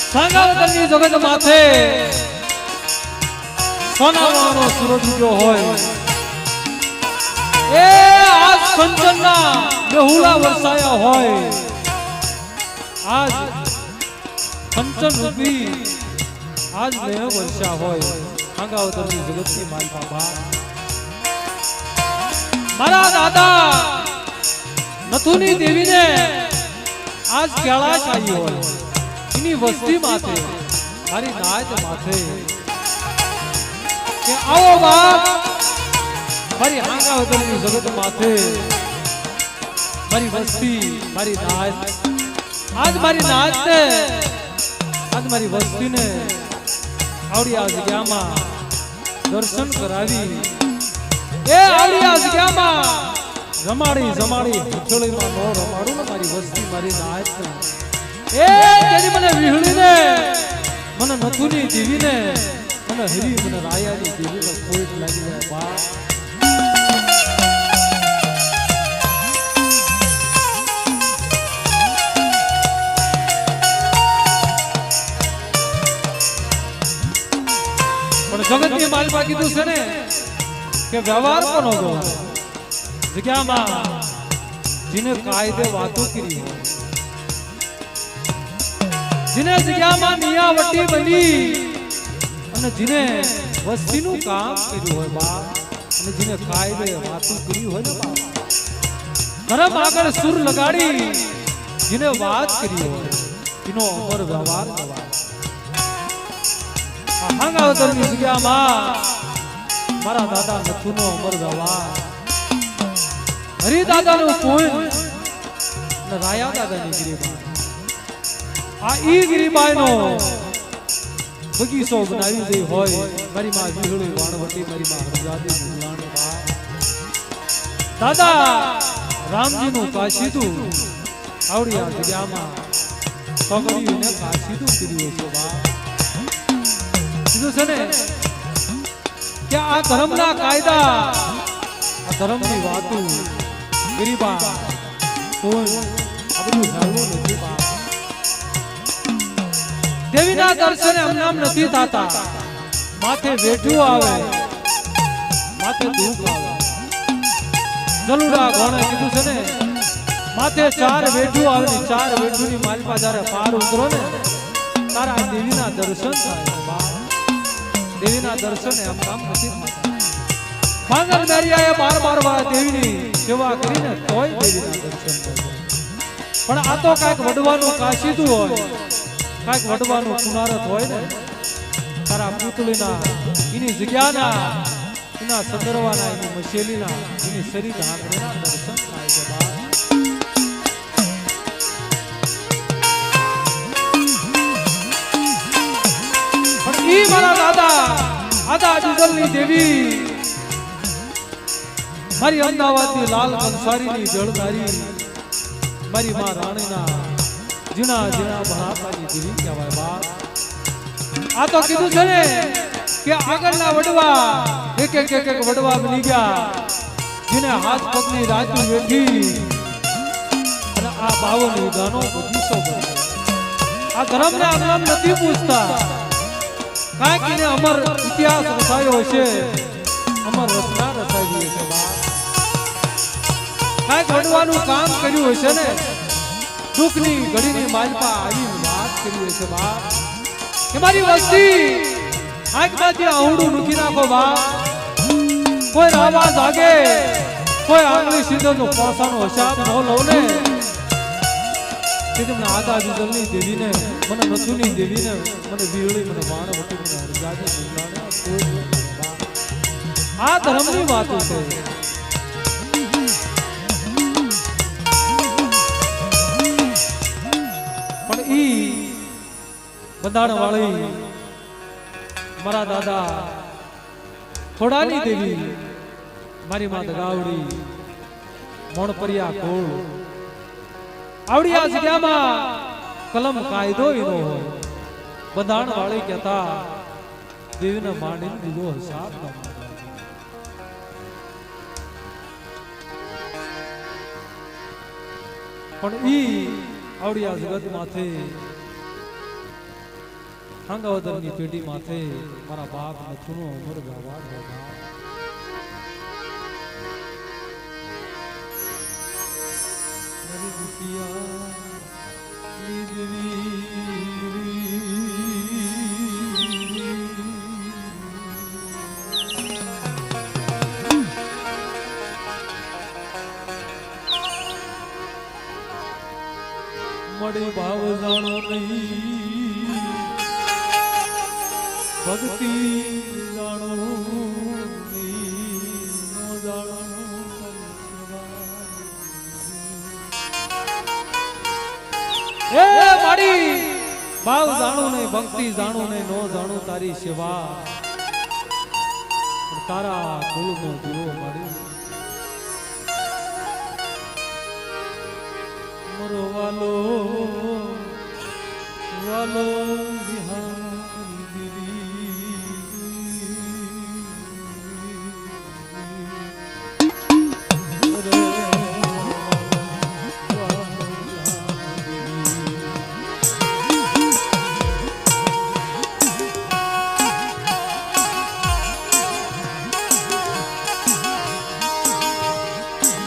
સાંગાવતરની જગત માથે સોનાવાનો સૂરજ ઉગ્યો હોય એ આજ કંચનના બેહુલા વરસાયા હોય આજ કંચન રૂપી આજ મેહ વર્ષા હોય સાંગાવતરની જગતની માલપા બા મારા દાદા નથુની દેવીને આજ કેળાશ આવી હોય એની વસ્તી માથે મારી નાચ માથે કે આવો બાપ મારી સાંગાવતરની જગત માથે મારી વસ્તી મારી નાચ આજ મારી નાચ ને આજ મારી વસ્તી ને આવડી આ જગ્યામાં દર્શન કરાવી એ આવડી આ જગ્યામાં રમાડી હથોડીમાં નો રમાડું ને મારી વસ્તી મારી નાચ ને એ તેની મને વિહળીને મને નથુની દેવીને મને હરી મને રાયાની દેવીને કોઈ લાગી જાય બા પણ જગતની માલપા કીધું છે ને કે વ્યવહાર કોનો ગો જગ્યામાં જેને કાયદે વાતો કરી હોય जिने जग्याમાં નિયાવટી બની અને जिने વસ્તીનું કામ કર્યું હોય બા અને जिने કાયદે વાતો કરી હોય ને બા ધર્મ આગળ સુર લગાડી जिने વાત કરી હોય એનો અમર વ્યવહાર ગવાય આ સાંગાવતરની જગ્યામાં મારા દાદા નથુનો અમર વ્યવહાર હરિ દાદાનું કોઈ અને રાયા દાદાની ગિરીબા આ ઈ ગિરીબાઈનો બગીચો બનાવી દે હોય મારી માં વિહળી વાણવટી મારી માં હરજાદી મુલાણી બા દાદા રામજીનું કાશીદું આવડી આ જગ્યામાં સગડીને કાશીદું કર્યું છે બા કીધું છે ને કે આ ધર્મના કાયદા આ ધર્મની વાતો ગિરીબા કોઈ આ બધું જાણવું નથી બા દેવીના દર્શને અમનામ નથી થતા માથે વેઠું આવે માથે દુઃખ આવે જલુડા ઘોણે કીધું છે ને માથે ચાર વેઠું આવે ને ચાર વેઠુંની માલપા જ્યારે પાર ઉતરો ને તારા દેવીના દર્શન થાય દેવીના દર્શને અમનામ નથી થતા માંગલ મેરિયાએ 12 વાર દેવીની સેવા કરીને તોય દેવીના દર્શન થાય પણ આ તો કાંઈક વડવાનું કાશીદું હોય કાંઈક વડવાનું કુનારત હોય ને તારા પૂતળીના એની જગ્યાના એના સદરવાના એની મશેલીના એની શરીર આંકડીના દર્શન થાય છે બા પણ ઈ મારા દાદા આદા જુગલની દેવી મારી અમદાવાદની લાલ કંસારીની જળધારી મારી માં રાણીના જીણા જીણા ભણાતાની દેવી કહેવાય બા આ તો કીધું છે ને કે આગળના વડવા એક વડવા બની ગયા જેને હાથ પગની રાજુ વેઠી અને આ 52 વીઘાનો બગીચો બન્યો આ ધર્મને આમ નથી પૂછતા કાંઈક એને અમર ઇતિહાસ રચાયો છે અમર રચના રચાઈ છે બા કાંઈક વડવાનું કામ કર્યું હશે ને દુઃખની ઘડીની માલપા આવી વાત કરી છે બા કે મારી વસ્તી આંખમાંથી આહુડું મૂકી નાખો બા કોઈ રાવા જાગે કોઈ આંગળી સિંદરનો પાસાનો હિસાબ ન લો ને કે તમને આદા જુગલની દેવીને મને નથુની દેવીને મને વીરળી મને વાણવટી મને હરજાદી મુલાણે કોઈ બા આ ધર્મની વાતો છે બંધાણ વાળી મારા દાદા થોડાની દેવી મારી માં દગાવડી મોણપરિયા કોળ આવડી આ જગ્યામાં કલમ કાયદો એનો હોય બંધાણ વાળી કહેતા દેવીને માંડીને દીધો હિસાબ ન પણ ઈ આવડી આ જગત માથે હાંગાવદરની પેઢી માથે મારા બાપ નથુનો અમર ગાવા ગાવા મારી દુખિયા મળી ભાવ જાણો નહીં ભક્તિ જાણો નહીં નો જાણો એ માડી ભાવ જાણો નહીં ભક્તિ જાણો નહીં નો જાણો તારી સેવા તારા કુળનો દીવો માડી મરો વાલો વાલો વિહારી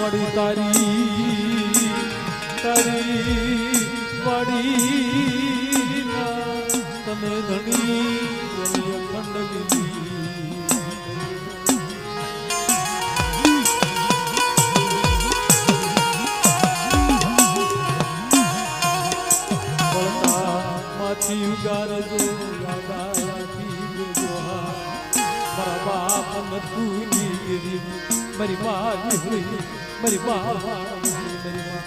મળી તારી તારી વાડી તમે ધણી અખંડ લીધી માંથી ઉગારજો યાદાથી દેજો મારા બાપ નથુની ગીરી મારી મા ગીરી મારી મા મારી મા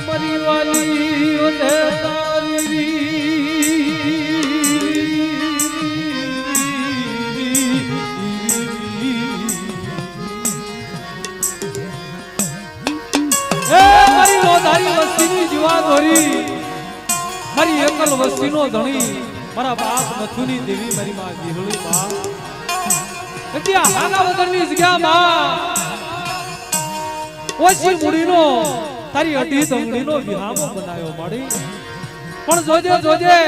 મરી વાલી ઓને તારી તારી વસ્તીની જીવા ધોરી મારી એકલ વસ્તીનો ધણી મારા બાપ નથુની દેવી મારી માં ગીરળી માં ત્યાં હાંગાવદરની જગ્યામાં ઓછી મુડીનો તારી અઢી તંગડીનો વિહામો બનાવ્યો માડી પણ જોજે જોજે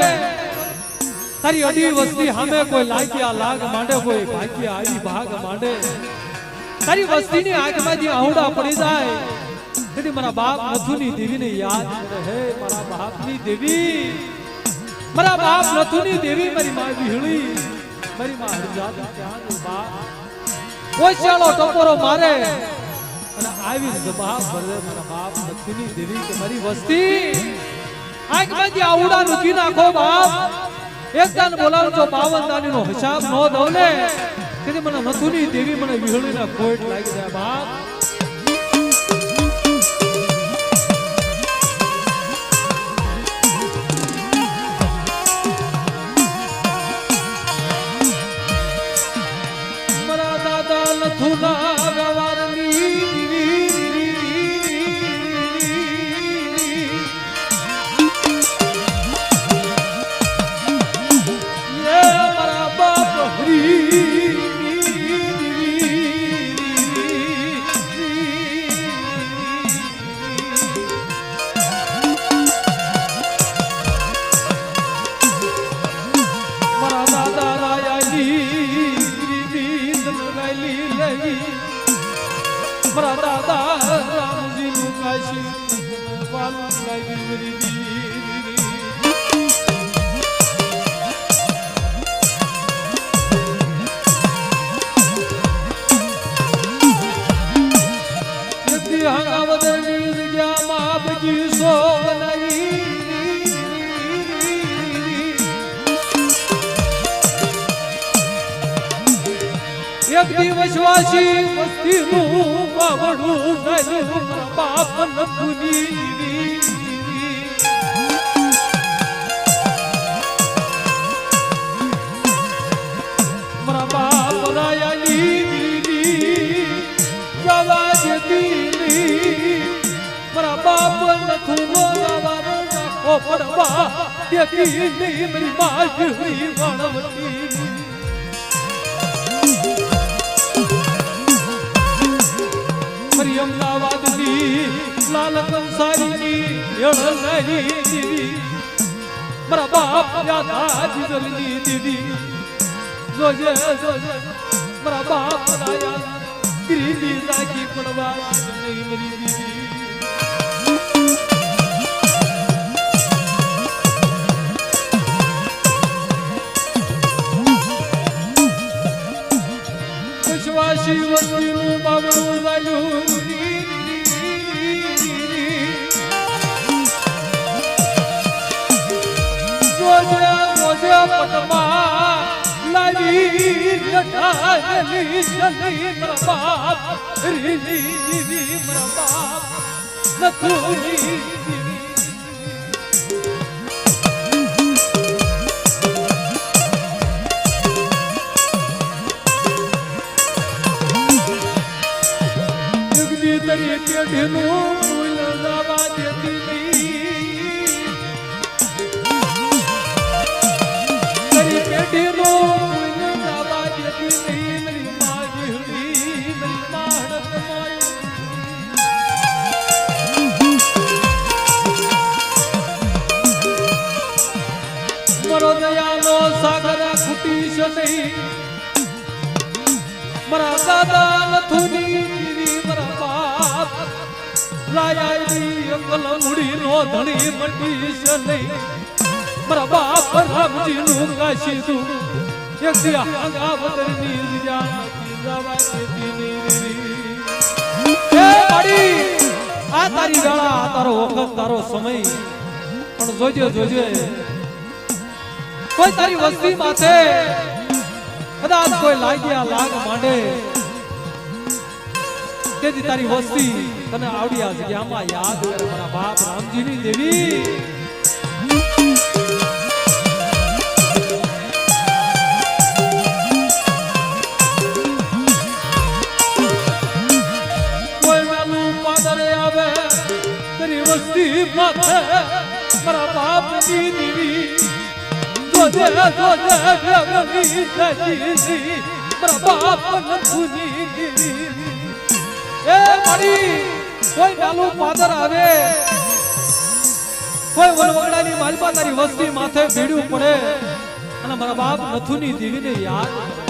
તારી અઢી વસ્તી સામે કોઈ લાગ્યા લાગ માંડે કોઈ ભાગ્યા આવી ભાગ માંડે તારી વસ્તીની આગમાંથી આહુડા પડી જાય તેથી મારા બાપ નથુની દેવીને યાદ રહે મારા બાપની દેવી મારા બાપ નથુની દેવી મારી માં વિહળી મારી માં હરજાદ ત્યાંનો બાપ ઓછાળો ટપોરો મારે અને આવી જવાબ ભરે મારા બાપ નથુની દેવી કે મારી વસ્તી આગમાંથી આવડા રૂકી નાખો બાપ એક દાન બોલાવજો 52 દાનીનો હિસાબ નો દઉં ને કે મને નથુની દેવી મને વિહળીને ખોટ લાગી જાય બાપ નથુના વ્યવહારની મારા બાપ હરી મારા દાદા રાયાલી મારા દાદા રામજીનું કાશી વાલું લાગી વરી હાંગાવદરની જગ્યામાં બગી સો બનાવી એક દિવસવાસી વસ્તીનું બાવડું નરું બાપ નથુની મારા બાપ રાયાની જવા જતી મારા બાપ નથુનો જવા પડવા દેતી નહીં મારી માજરી વણવટી મારી અમદાવાદની લાલ કંસારીની એળનારી દીદી મારા બાપ યાદા જીજલની દીદી જોજે જોજે મારા બાપ લાયા ગીરી રાખી પડવા નહીં મારી દીદી વિશ્વાસી વસ્તીનું બાબરું લાયું પટમાં લાવી લટાયેલી જલી પ્રભાત રીલી પ્રભાત નથુની જગદી તરી પેઢીનું ફૂલ જવા દેતી પેઢીનો જવા દેતી નહીં મારી માજરી મારી માણસ મારો દયાનો સાગર ખૂટીશ નહીં મારા દાદા નથુની દીવી મારા બાપ લાયાની અંગલ મુડીનો ધણી મટીશ નહીં મારા બાપ રામજી નું કાશી તું એક દિયા આંગા બદરની જાન જવા દેતી નહીં એ માડી આ તારી વેળા આ તારો વખત તારો સમય પણ જોજે જોજે કોઈ તારી વસ્તી માથે કદાચ કોઈ લાગ્યા લાગ માંડે તેથી તારી વસ્તી તને આવડી આ જગ્યામાં યાદ કર મારા બાપ રામજીની દેવી માથે મારા બાપની દીવી જોજે જોજે ગગની સજી મારા બાપ નથુની દીવી એ મારી કોઈ નાલું પાદર આવે કોઈ વનવગડાની માલપા તારી વસ્તી માથે ભીડ્યું પડે અને મારા બાપ નથુની દીવીને યાદ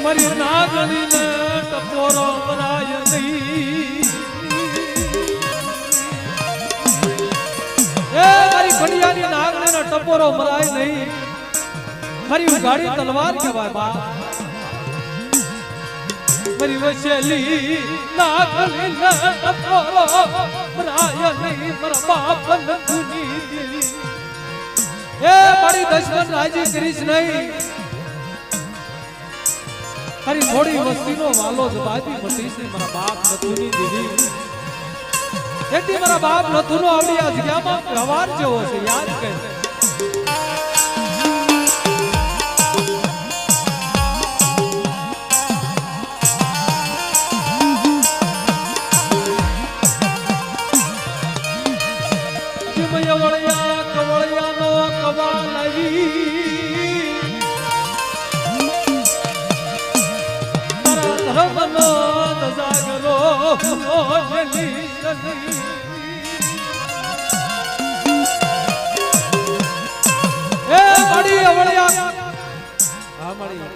મારી નાગણીને ટપોરો મરાય નહીં એ મારી ઘડિયાની નાગણીને ટપોરો મરાય નહીં મારી ઉઘાડી તલવાર કહેવાય બા મારી વસેલી નાગણીને ટપોરો મરાય નહીં મારા બાપ નથુની દેવી એ મારી દશમન રાજી કરીશ નહીં તારી થોડી વસ્તીનો વાલો જબાજી મટીશ ને મારા બાપ નથુની દીદી એથી મારા બાપ નથુનો આવડી આ જગ્યામાં વ્યવહાર જેવો છે યાદ કહે જીમય વળિયા કવળિયાનો કવા લાવી ધર્મનો જાગરો મોજલી સની એ મળી અવળિયા હા મળી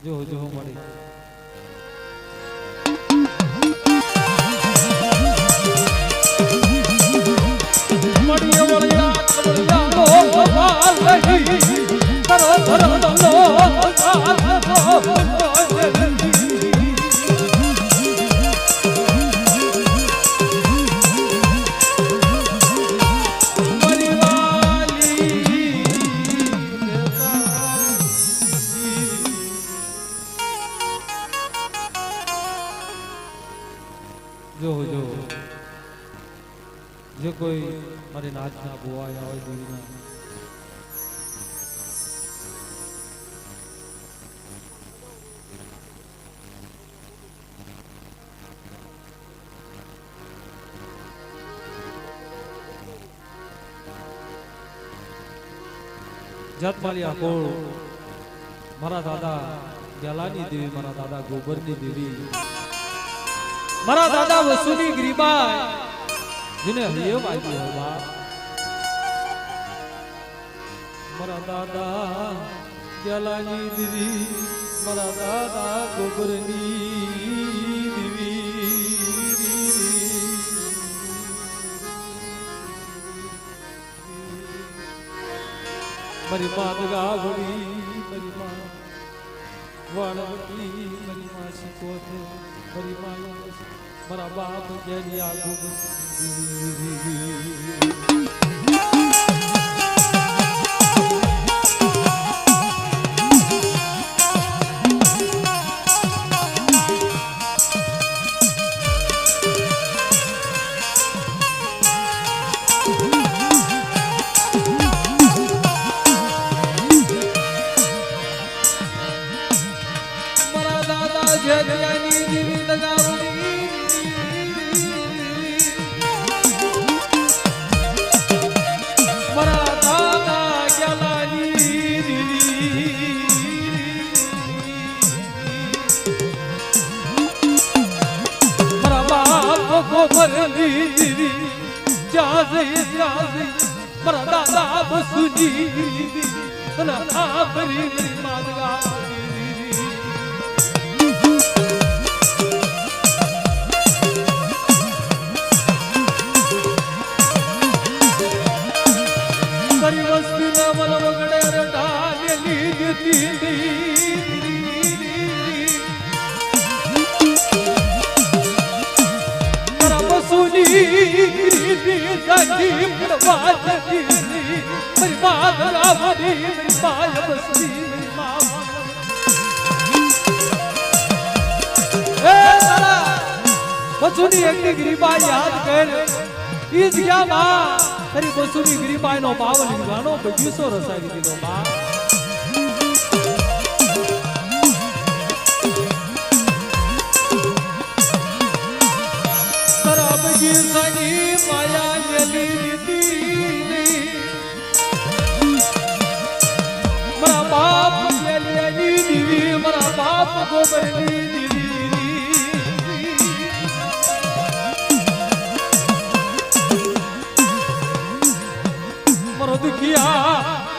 જો જો મળી પરિવાર કોઈ મારી નાચના ભુવાયા હોય દેવીના જાતમાલિયા કોળ મારા દાદા ગેલાની દેવી મારા દાદા ગોબરની દેવી મારા દાદા વસુની ગરીબાઈ जिन्हें हरिये वाजी होगा मरा दादा जलानी दीदी मरा दादा गोबरनी दीदी मरी माँ गावड़ी मरी माँ वाणवती मरी माँ शिकोते मरी माँ मरा बाप जलिया गोबर मरा दादा बसुनी ना आखरी मादगा मरी वस्तु ना मन वगड़े डालेली देती मरा बसुनी मेरी माँ धरावती मेरी माँ बस्ती मेरी माँ बसुनी एक गरीबा याद कर इस क्या माँ तेरी बसुनी गरीबा नो पावल गानो बगीचो रसाई दीदो माँ तेरा बगीचानी माया जली मरा बाप जलियानी दीदी मरा बाप गोबरनी दीदी मरो दुखिया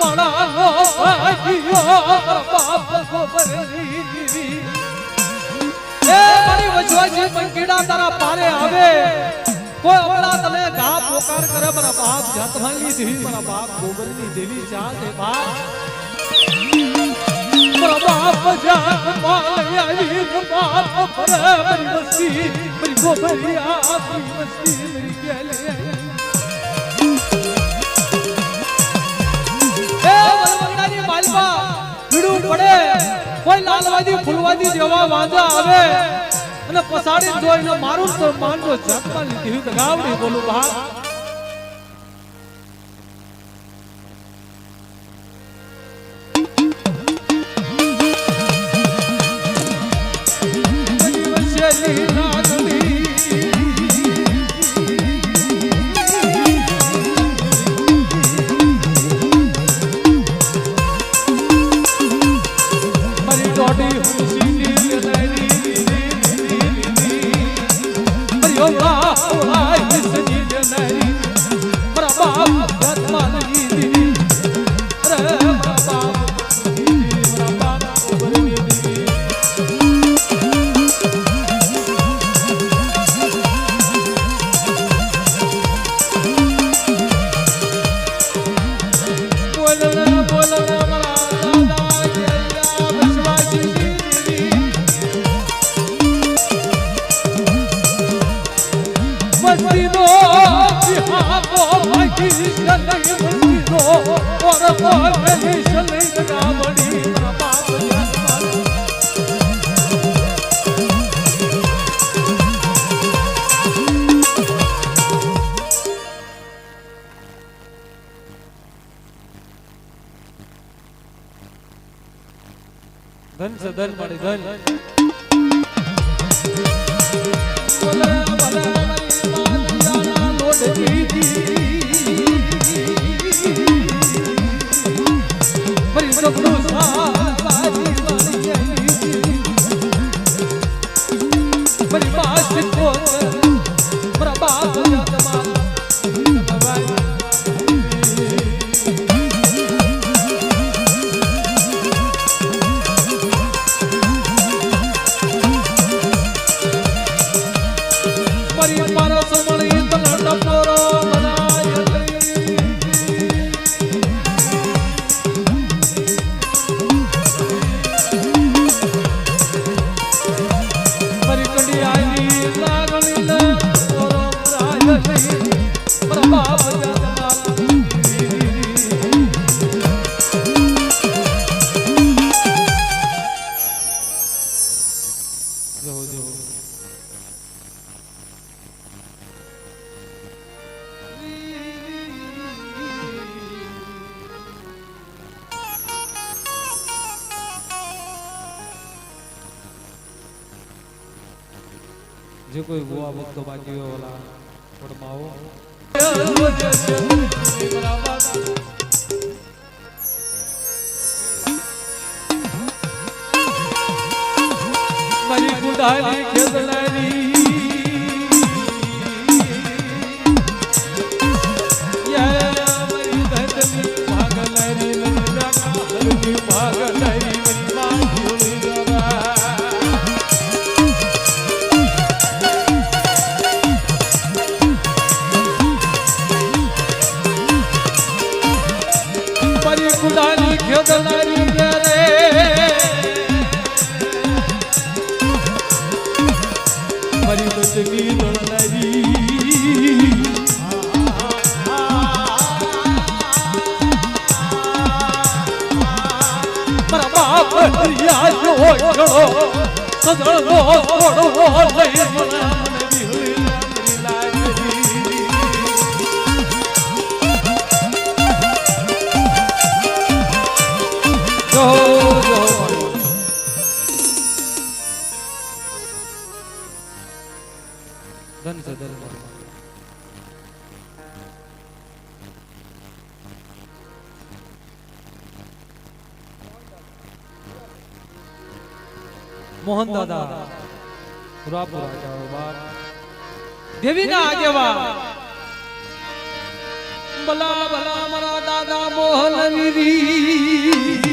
बड़ा लो भाइयो मरा बाप गोबरनी दीदी ए मारी वजवाजी पंकीड़ा तारा पारे आवे कोई अपना तने घा पोकार करे मरा बाप जातवाली देवी मरा बाप गोबरनी देवी चाहते बाप मरा बाप जात माया लीन बाप पर मेरी बस्ती मेरी गोबरिया मेरी बस्ती मेरी गेले ए वरवंदानी मालवा भिड़ू पड़े कोई लालवादी फुलवादी जेवा वांजा आवे અને પસાડી જોઈને મારું તો માનજો જાતમાં લીધી તો ગાવડી બોલું બા Allah, Allah, ધન છે ધન મળી ધન મારી સપનું મારી બાસી કોત મારા બાપ જે કોઈ ગોવા ભક્તો બાકી હોય ઓલા પડમાં આવો મારી ગુડાલી ખેદલારી યા મારી ધનની ભાગલારી લગની ભાગલારી મારી માં ભૂલી જવા ગુડાની ખેદલારી રે મારી બચની દળનારી મારા બાપ હરિયા જો છોડો સદળનો છોડો લઈ મને વિહળી લાગી જો જો ધન છે ધન મોહન દાદા પુરાપુરા જાઓ બાપ દેવીના આગેવા ભલા ભલા મારા દાદા મોહન નીરી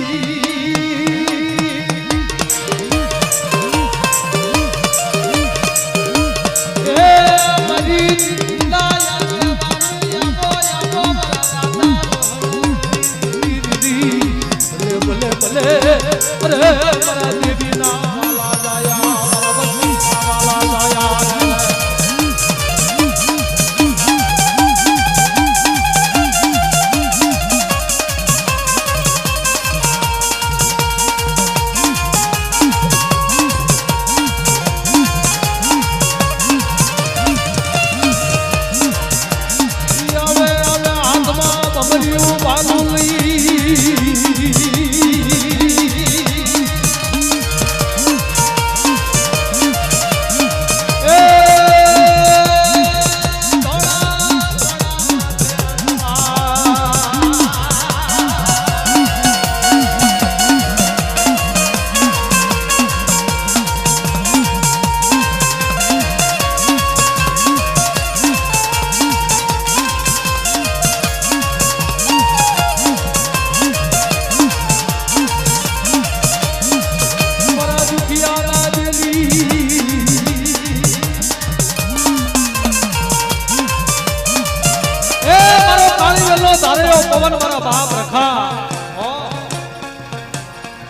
પવન મારા બાપ રખા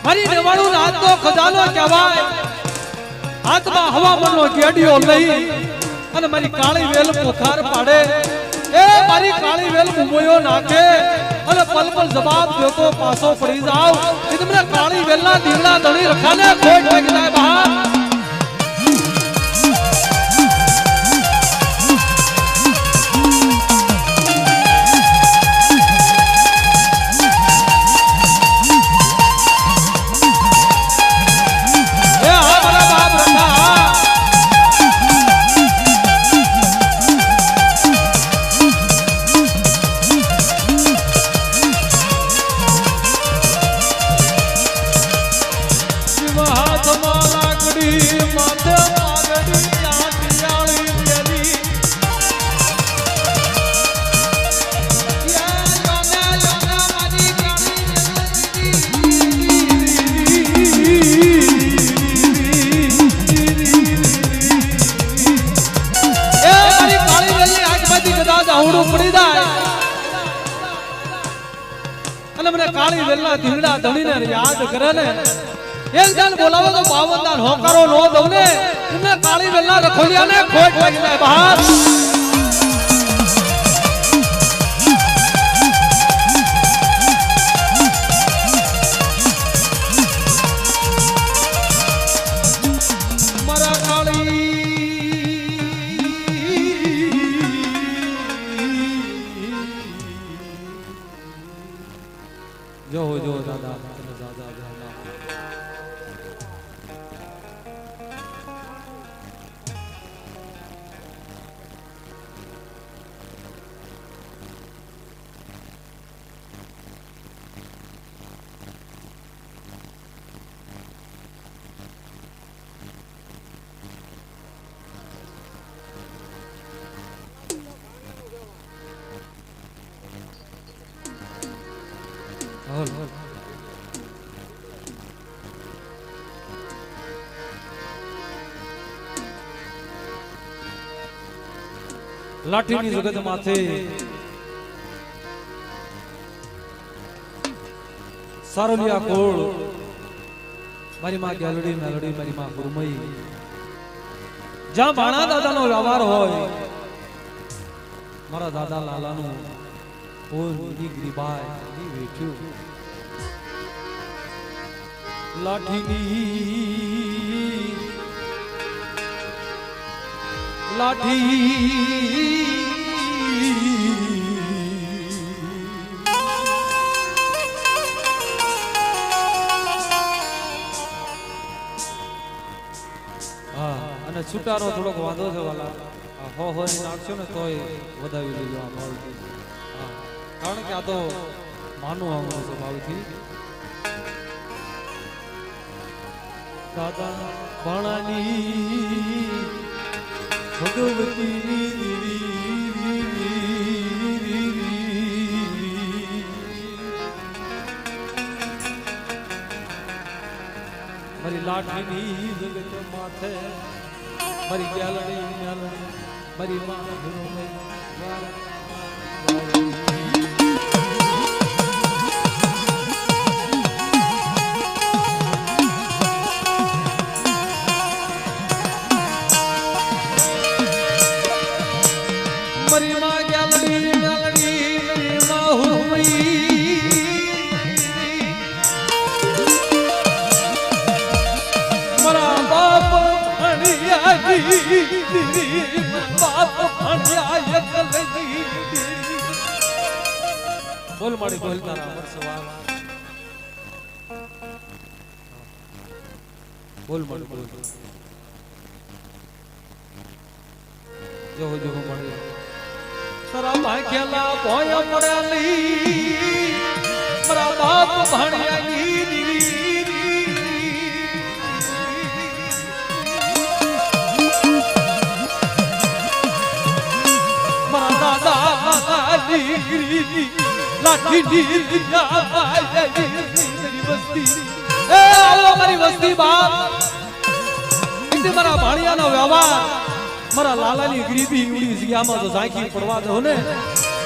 મારી દેવાળું હાથ તો ખજાનો કહેવાય હાથમાં હવામાનનો ગેડિયો લઈ અને મારી કાળી વેલ પોખાર પાડે એ મારી કાળી વેલ મુમોયો નાખે અને પલ પલ જવાબ દેતો પાછો પડી જાવ એ તમને કાળી વેલના દીવડા ધણી રખાને ખોટ લાગી જાય બાપ અને મને કાળી વેલના ધીંગડા ધણીને યાદ કરે ને એક દાન બોલાવો તો 52 દાન હોકારો નો દઉં ને એમને કાળી વેલના રખોલિયાને ખોટ લાગી જાય બહાર જો દાદા તમે દાદા દાદા લાઠીની જગત માથે સારોલિયા કોળ મારી માં ગેલડી મેલડી મારી માં ગુરમઈ જ્યાં ભાણા દાદાનો વ્યવહાર હોય મારા દાદા લાલાનું ઓની ગરીબાઈ ની વેઠ્યું લાઠી અને છૂટાનો થોડોક વાંધો છે વાલા હો ની નાખશો ને તોય વધાવી લેજો આ ભાવથી કારણ કે આ તો માનું આવવાનું છે ભાવથી દાદા ભાણાની ભગવતી મારી લાઠીની જગત માથે મારી ગેલડી મેલડી મારી માં મારી માં ગેલડી મેલડી મારી માં હુમઈ બોલ મારી બોલ તારા અમર સવાર બોલ મારી બોલ જો મળી તારા ભાગ્યલા ભોય પડેલી મારા બાપ ભાણિયા લાઠી મારી વસ્તી બાપ મારા ભાણિયાનો વ્યવહાર મારા લાલાની ગરીબી ઉડી જગ્યામાં તો ઝાંખી પડવા દો ને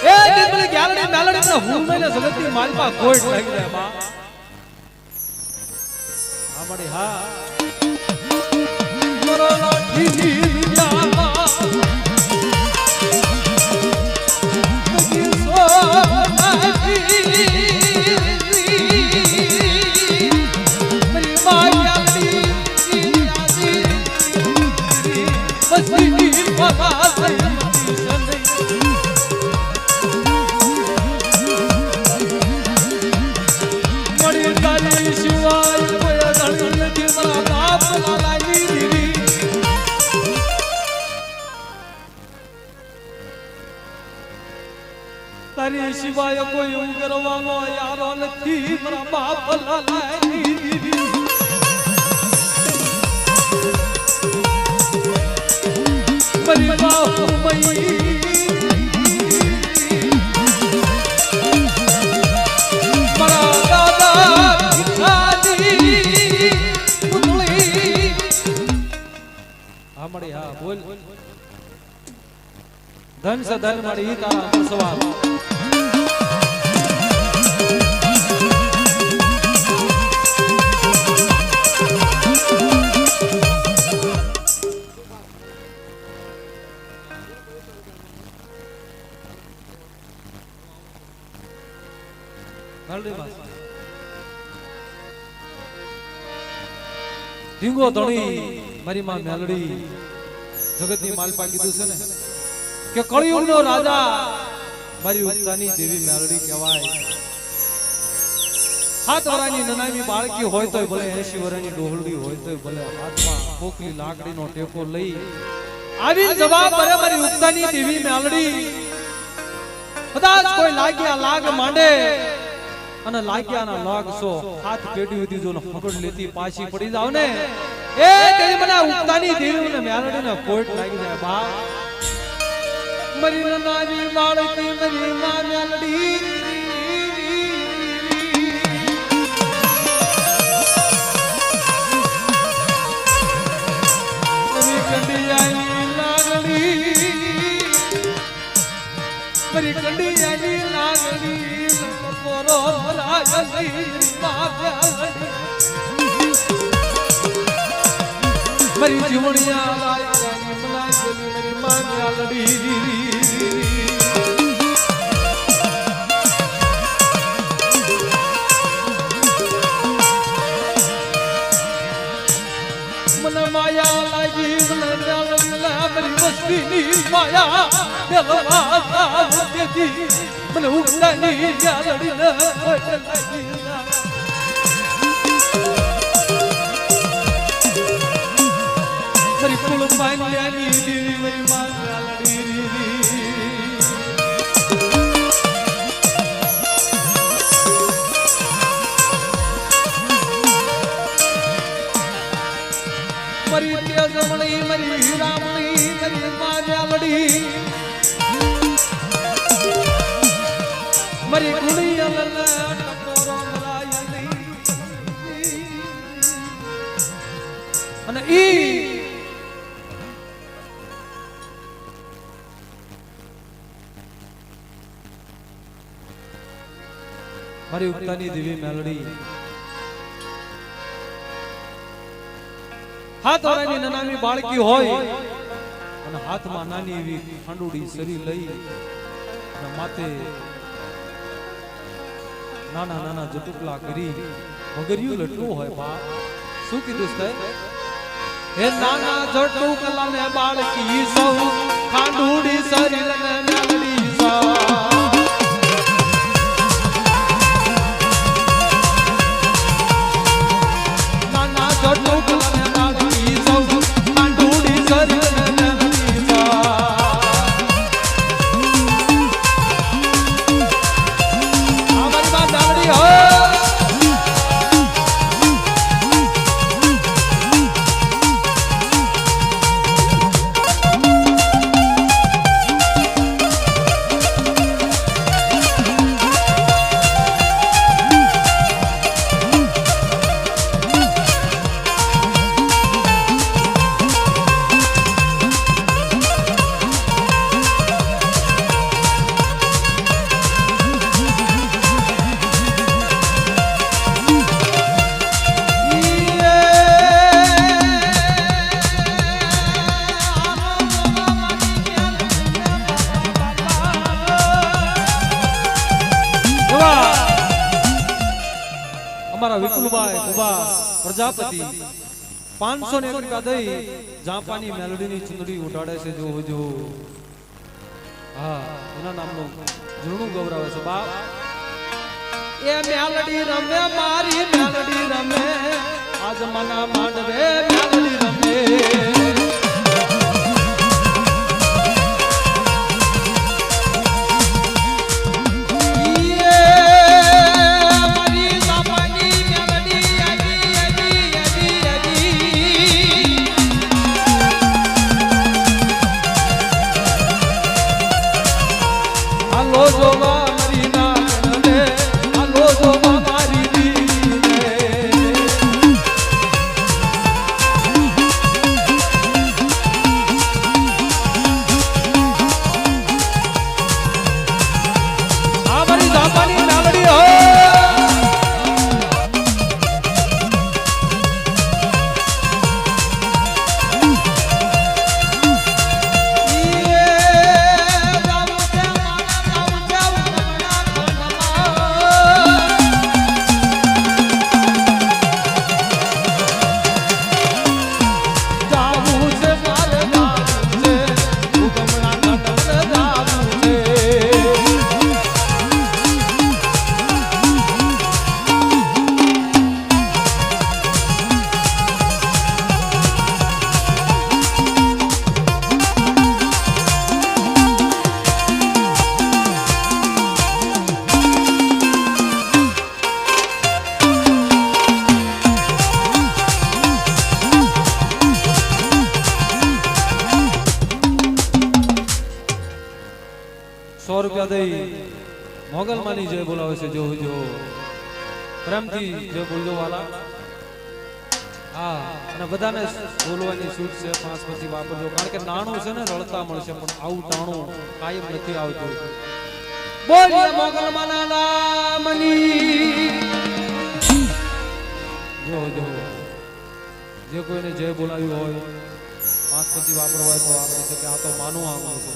એ દિલની ગેલડી મેલડી ને હું મેને સગતી મારી પા કોઈટ લાગી જાય બા આ મડી હા મારા લાઠી તારી સિવાય કોઈ ઉગરવાનો યારો નથી મારા બાપ લાલાની મારી બાપુ મઈ મારા દાદા પિતાજી પુતળી હા મળી હા બોલ ધન સે ધન મળી તારા સવાલ મેલડી માં ઢીંગો ધણી મારી માં મેલડી જગતની માલપા કીધું છે ને કે કળિયુગનો રાજા મારી ઉગતાની દેવી મેલડી કહેવાય. 7 વર્ષની નાની બાળકી હોય તોય ભલે 80 વર્ષની ડોહલડી હોય તોય ભલે હાથમાં કોકલી લાકડીનો ટેકો લઈ આવી જવાબ કરે મારી ઉગતાની દેવી મેલડી. કદાચ કોઈ લાગ્યા લાગ માંડે અને લાગ્યાના લાગ સો હાથ પેટી સુધી જો પકડ લેતી પાછી પડી જાવ ને એ તેની મને ઉગતાની દેવી ને મેલડીને કોટ લાગી જાય. બા મરી નાની બાળકી મરી માં મેલડી મરી કંડિયાની લાગણી કોરો ભરાયલી મરી જીવણિયા લાગણી મનાયલી મરી માંગલડી મન માયા લાગી મરી વસ્તીની માયા મને ઉગતાની ગાલડી મરી ફૂલ પાન્યાની દેવી મરી માં ગાલડી મરી તેજમણી મરી હીરામણી મરી માં ગાલડી મરી ગુણિયા લલ્લા ટકોરો મરાયલી અને ઈ મારી ઉગતાની દેવી મેલડી 7 વર્ષની નાની બાળકી હોય અને હાથમાં નાની એવી ખાંડુડી સરી લઈ અને માથે નાના નાના જટુકલા કરી વગરિયું લટલું હોય. બા શું કીધું છે હે નાના જટુકલા ને બાળકી સૌ ખાંડુડી સરી લને મેલડી સૌ નાના જટુકલા ને બાળકી સૌ ખાંડુડી સરી લને મેલડી સૌ વિપુલભાઈ કુબા પ્રજાપતિ 500 ને એકડકા દઈ જાપાની મેલોડીની ચુંદડી ઉડાડે છે. જો હા એના નામનું જૂનું ગૌરવ છે. બાપ એ મેલડી રમે મારી મેલડી રમે આજ મના માંડવે મેલડી રમે મોગલમાની જય બોલાવે છે જો જો પ્રેમથી જય બોલજો વાલા હા અને બધાને બોલવાની છૂટ છે 5 પછી વાપરજો કારણ કે નાણું છે ને રળતા મળશે પણ આવું ટાણું કાયમ નથી આવતું બોલીએ મોગલમાના નામની જો જો જે કોઈને જય બોલાવ્યું હોય 5 પછી વાપરવા હોય તો વાપરી શકે આ તો માનું આવું છે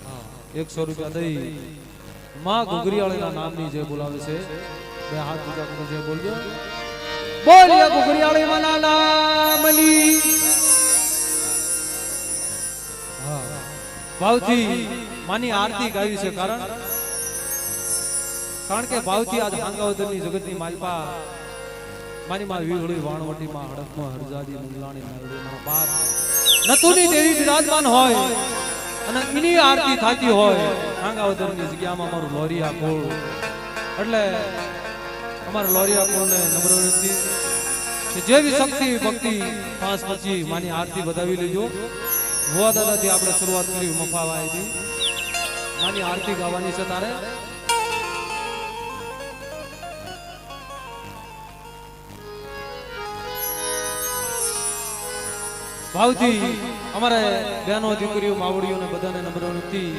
હા 100 રૂપિયા દઈ માં ઘુઘરીવાળીના નામની જય બોલાવે છે બે હાથ ઊંચા કરીને જય બોલજો બોલીએ ઘુઘરીવાળીના નામની હા ભાવથી માની આરતી ગાવી છે કારણ કે ભાવથી આજ હાંગાવદરની જગતની માલપા મારી માં વીહળી વાણવટી માં હડકમાં હરજાદી મુંગલાણી મેળવી મારા બાપ નતુની દેવી બિરાજમાન હોય અને એની આરતી થાતી હોય હાંગાવદરની જગ્યામાં મારું લોરિયા કોળ એટલે અમારા લોરિયા કોળને નમ્ર વિનંતી કે જેવી શક્તિ ભક્તિ 5 પછી માની આરતી વધાવી લેજો ભુવા દાદાથી આપણે શરૂઆત કરી મફાવાઈથી માની આરતી ગાવાની છે તારે ભાવથી અમારે બહેનો દીકરીઓ માવડીઓને બધાને નમ્ર વિનંતી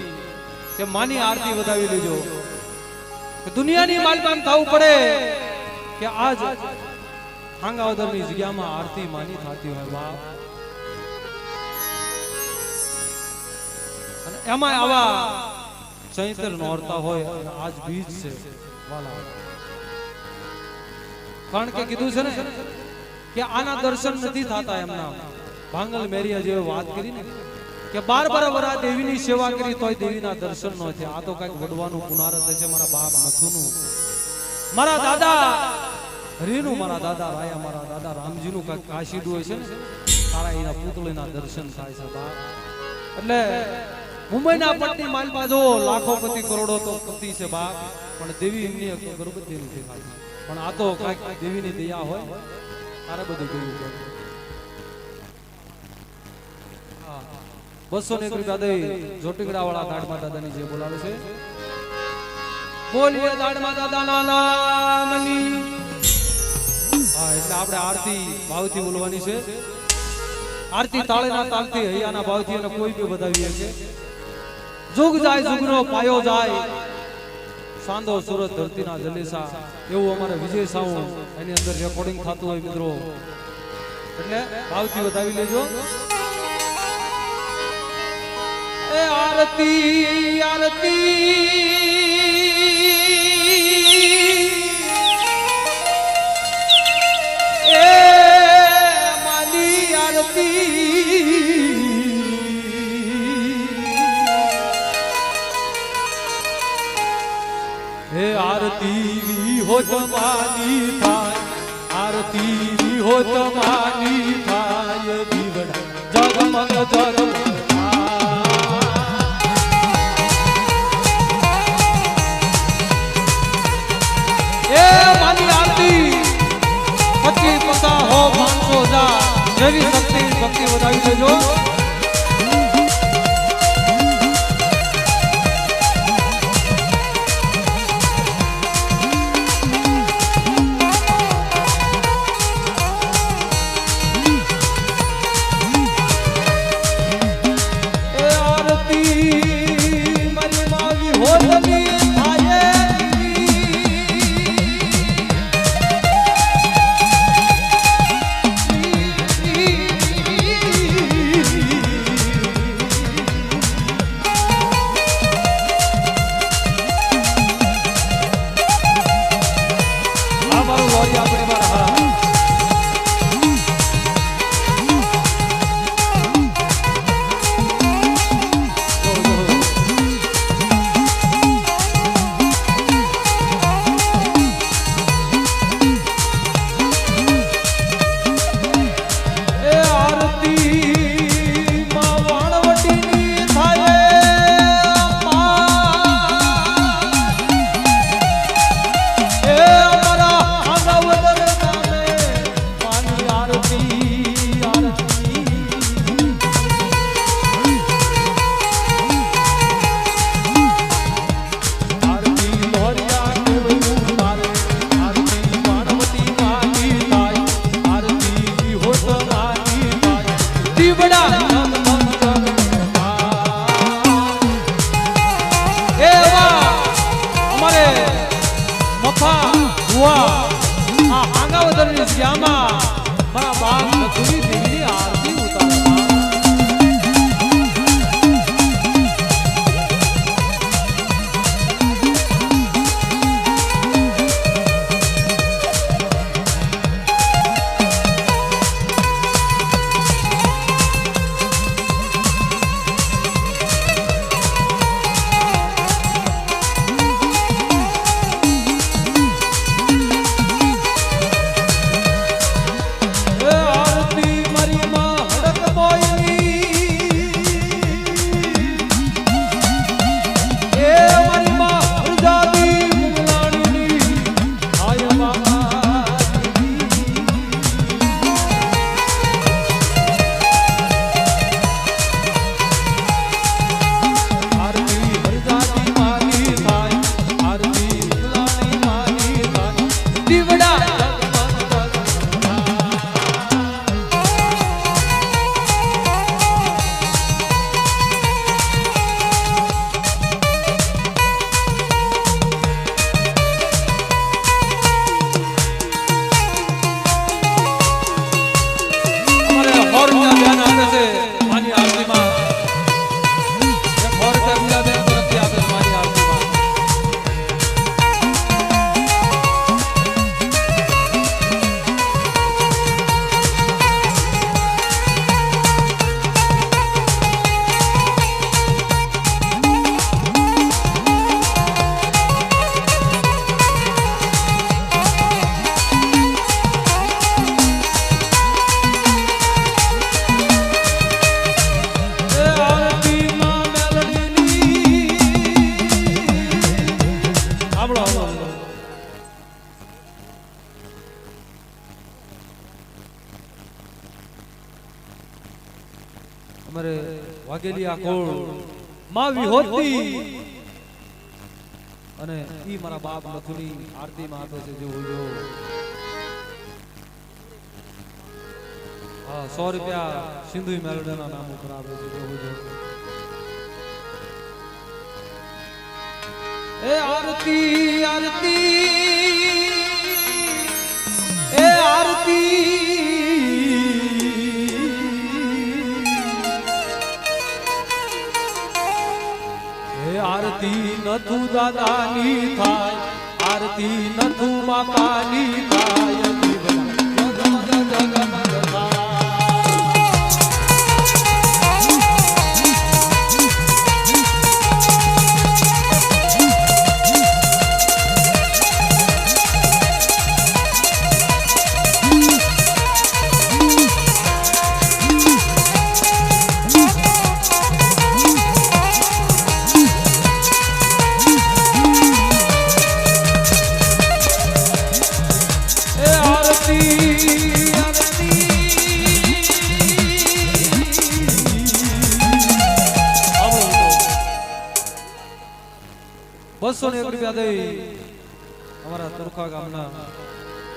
કે માની આરતી વધાવી લેજો કે દુનિયાની માલપાન થવું પડે કે આજ હાંગાવદરની જગ્યામાં આરતી માની થતી હોય બાપ અને એમાં આવા ચૈત્ર નોરતા હોય અને આજ બીજ છે વાલા કારણ કે કીધું છે ને કે આના દર્શન નથી થતા એમના ભાંગલ મેરિયા જેવી વાત કરી ને કે 12 વરા દેવીની સેવા કરી તોય દેવીના દર્શન ન થયા આ તો કઈક વડવાનું પુનારત છે મારા બાપ નથુનું મારા દાદા હરિનું મારા દાદા રાયા મારા દાદા રામજીનું કઈક કાશીડું હોય છે ને તારા એના પુતળીના દર્શન થાય છે બાપ એટલે મુંબઈના પટની માલપા જો લાખોપતિ કરોડો તો પતિ છે બાપ પણ દેવી એમની ગર્ભવતી નથી થાય પણ આ તો કઈક દેવીની દયા હોય તારે બધું જોયું છે 201 રૂપિયા દઈ જોટીગડા વાળા દાડમાં દાદાની જે બોલાવે છે બોલીએ દાડમાં દાદાના નામની હા એટલે આપણે આરતી ભાવથી બોલવાની છે આરતી તાળેના તાલથી હૈયાના ભાવથી અને કોઈ બી વધાવીએ છે જુગ જાય જુગનો પાયો જાય સાંદો સુરત ધરતીના જલેસા એવું અમારે વિજય સાઉન્ડ એની અંદર રેકોર્ડિંગ થતું હોય મિત્રો એટલે ભાવથી વધાવી લેજો એ આરતી આરતી એ માની આરતી હે આરતી હો તમારી થાય આરતી હો તમારી થાય દીવડા જગમગ જગમગ હો 500,000 જેવી શક્તિ ભક્તિ વધાવી દેજો એ આરતી મારી માવી હોલની બફા હુઆ આ હાંગાવદરની શ્યામા મારા બાપ નથુની દેવીની આરતી ઉતારવા અમારે વાઘેલી આ કોળ માં વિહોતી અને ઈ મારા બાપ નથુની આરતી માં આપે છે જો જો હા 100 રૂપિયા સિંધુ મેલોડીના નામ ઉપર આપે છે જો જો એ આરતી આરતી એ આરતી આરતી નથુ દાદાની થાય આરતી નથુ બાપાની થાય ₹201 દઈ અમારા તરખા ગામના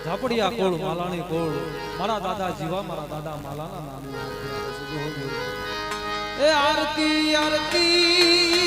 ઝાપડિયા કોળ માલાણી કોળ મારા દાદા જીવા મારા દાદા માલાના નામ એ આરતી આરતી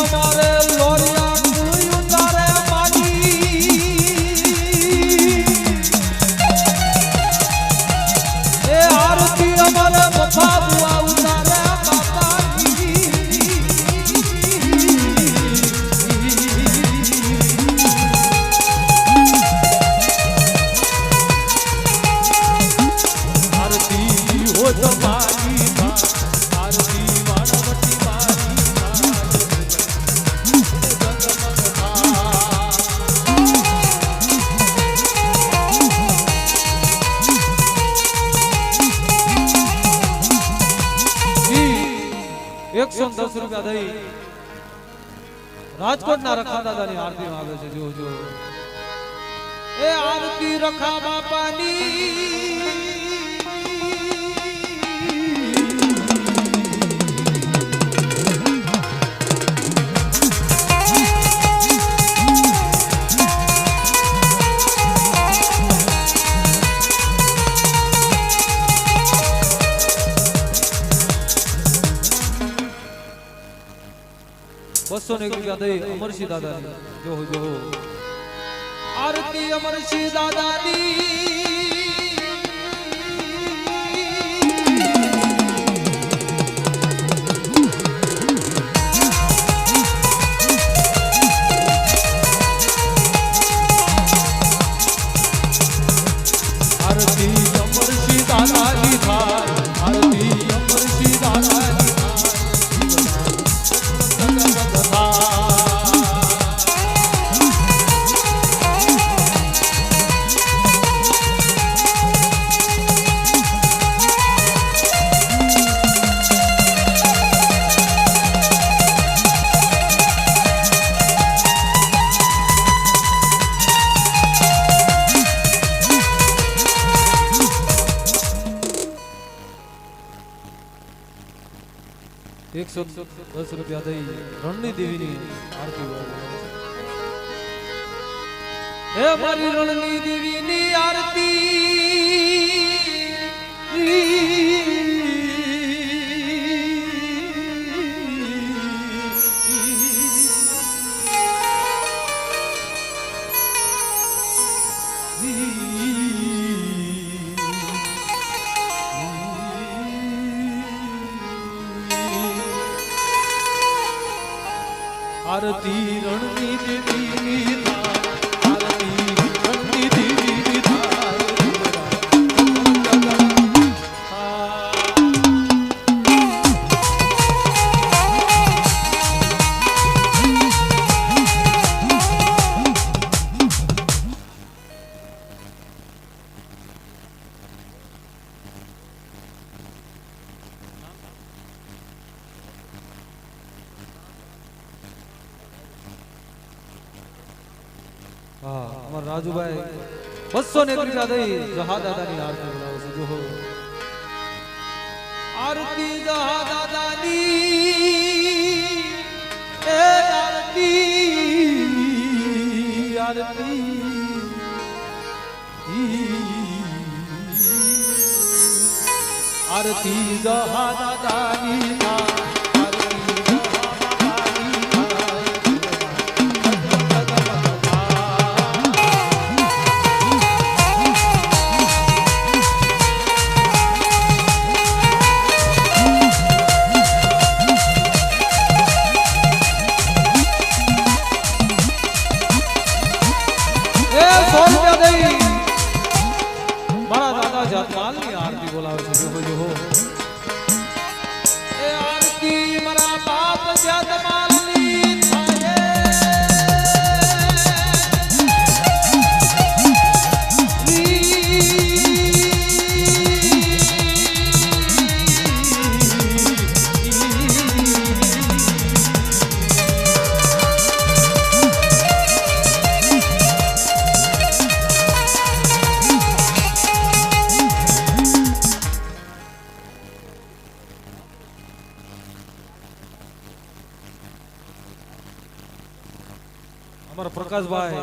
અમારે લોરિયા કુઈ ઉતારે માજી એ આરતી અમારે બફા બુઆ ઉતારે બાપાજી આરતી હો તમારી આરતી વાળવટી ₹110 દઈ રાજકોટના રખા દાદાની આરતી આવે છે જો જો એ આરતી રખા બાપાની ₹201 દઈ અમરસિંહ દાદાની જો જો આરતી અમરસિંહ દાદાની આરતી અમરસિંહ દાદાની થાય આરતી અમરસિંહ દાદાની ₹110 દઈ રણની દેવીની આરતી હે મારી રણની દેવીની આરતી આરતી રણની દેવીની આરતી રણની દેવીની અમાર રાજુભાઈ 201 દઈ જહા દાદાની આરતી બોલાવે છે જો આરતી જહા દાદાની એ આરતી આરતી આરતી જહા દાદાની મારા દાદા જાતમાલની આરતી બોલાવે છે જો જો એ આરતી મારા બાપ જાતમાલની થાય અમારા પ્રકાશભાઈ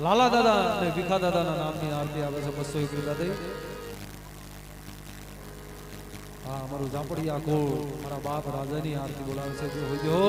લાલા દાદા અને ભીખા દાદાના નામની આરતી આવે છે ₹201 દઈ હા અમારું ઝાપડિયા કોળ મારા બાપ રાજાની આરતી બોલાવે છે જો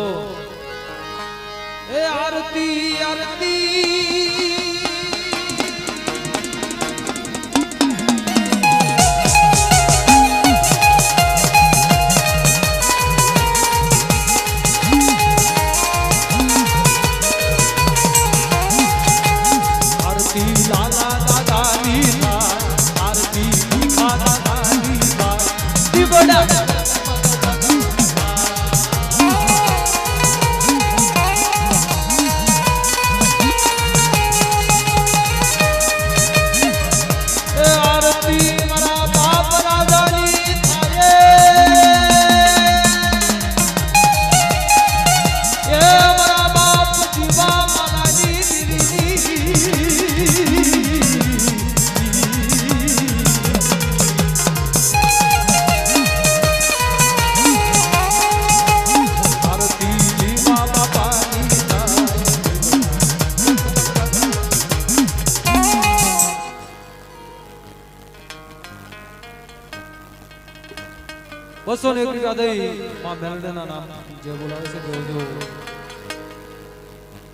201 રૂપિયા દઈ માં મેલડીના નામ જે બોલાવે છે જોજો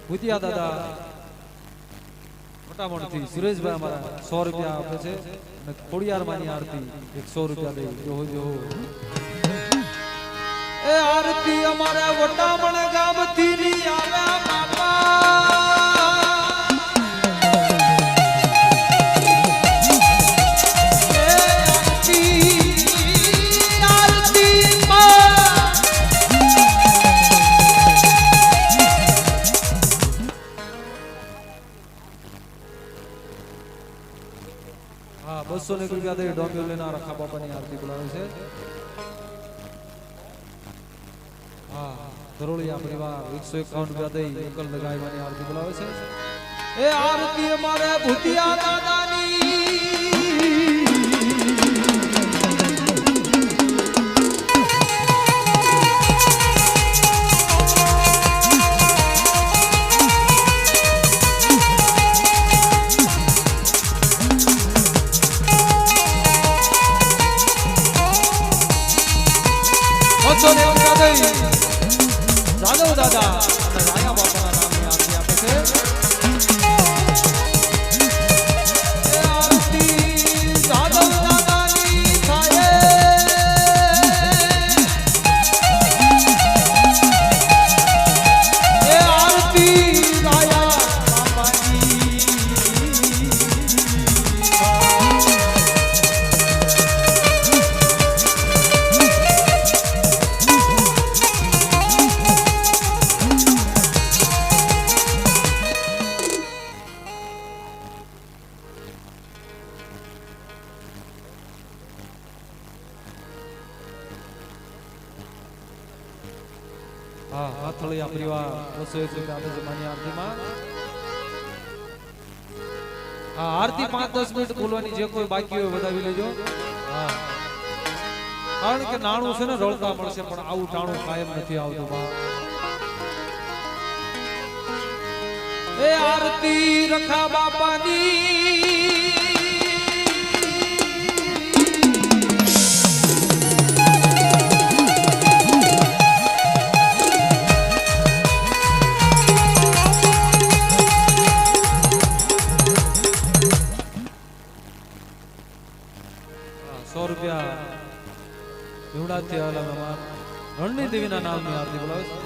ભૂતિયા દાદા મોટામણથી સુરેશભાઈ અમારા 100 રૂપિયા આપે છે અને ખોડિયાર માની આરતી 100 રૂપિયા દઈ જોજો એ આરતી અમારા વટામણ ગામથી ની આવ્યા બાપા हाँ 201 રૂપિયા દઈ ડોંબિવલીના રખા બાપાની આરતી બોલાવે છે हाँ ધરોળિયા પરિવાર 151 રૂપિયા દઈ એકલ લગાઈવાની આરતી બોલાવે છે એ આરતી અમારે ભૂતિયા દાદાની જાદવ દાદા અને રાયા બાપાના નામની આરતી આપે છે એ આરતી જાદવ દાદાની થાય એ આરતી રાયા બાપાની हाँ हाथलिया परिवार 201 રૂપિયા આપે છે માની આરતીમાં હા આરતી 5-10 મિનિટ બોલવાની જે કોઈ બાકી હોય વધાવી લેજો હા કારણ કે નાણું છે ને રળતા મળશે પણ આવું ટાણું કાયમ નથી આવતું બા એ આરતી રખા બાપાની ભીમડાથી આવેલા રણની દેવીના નામની આરતી બોલાવે છે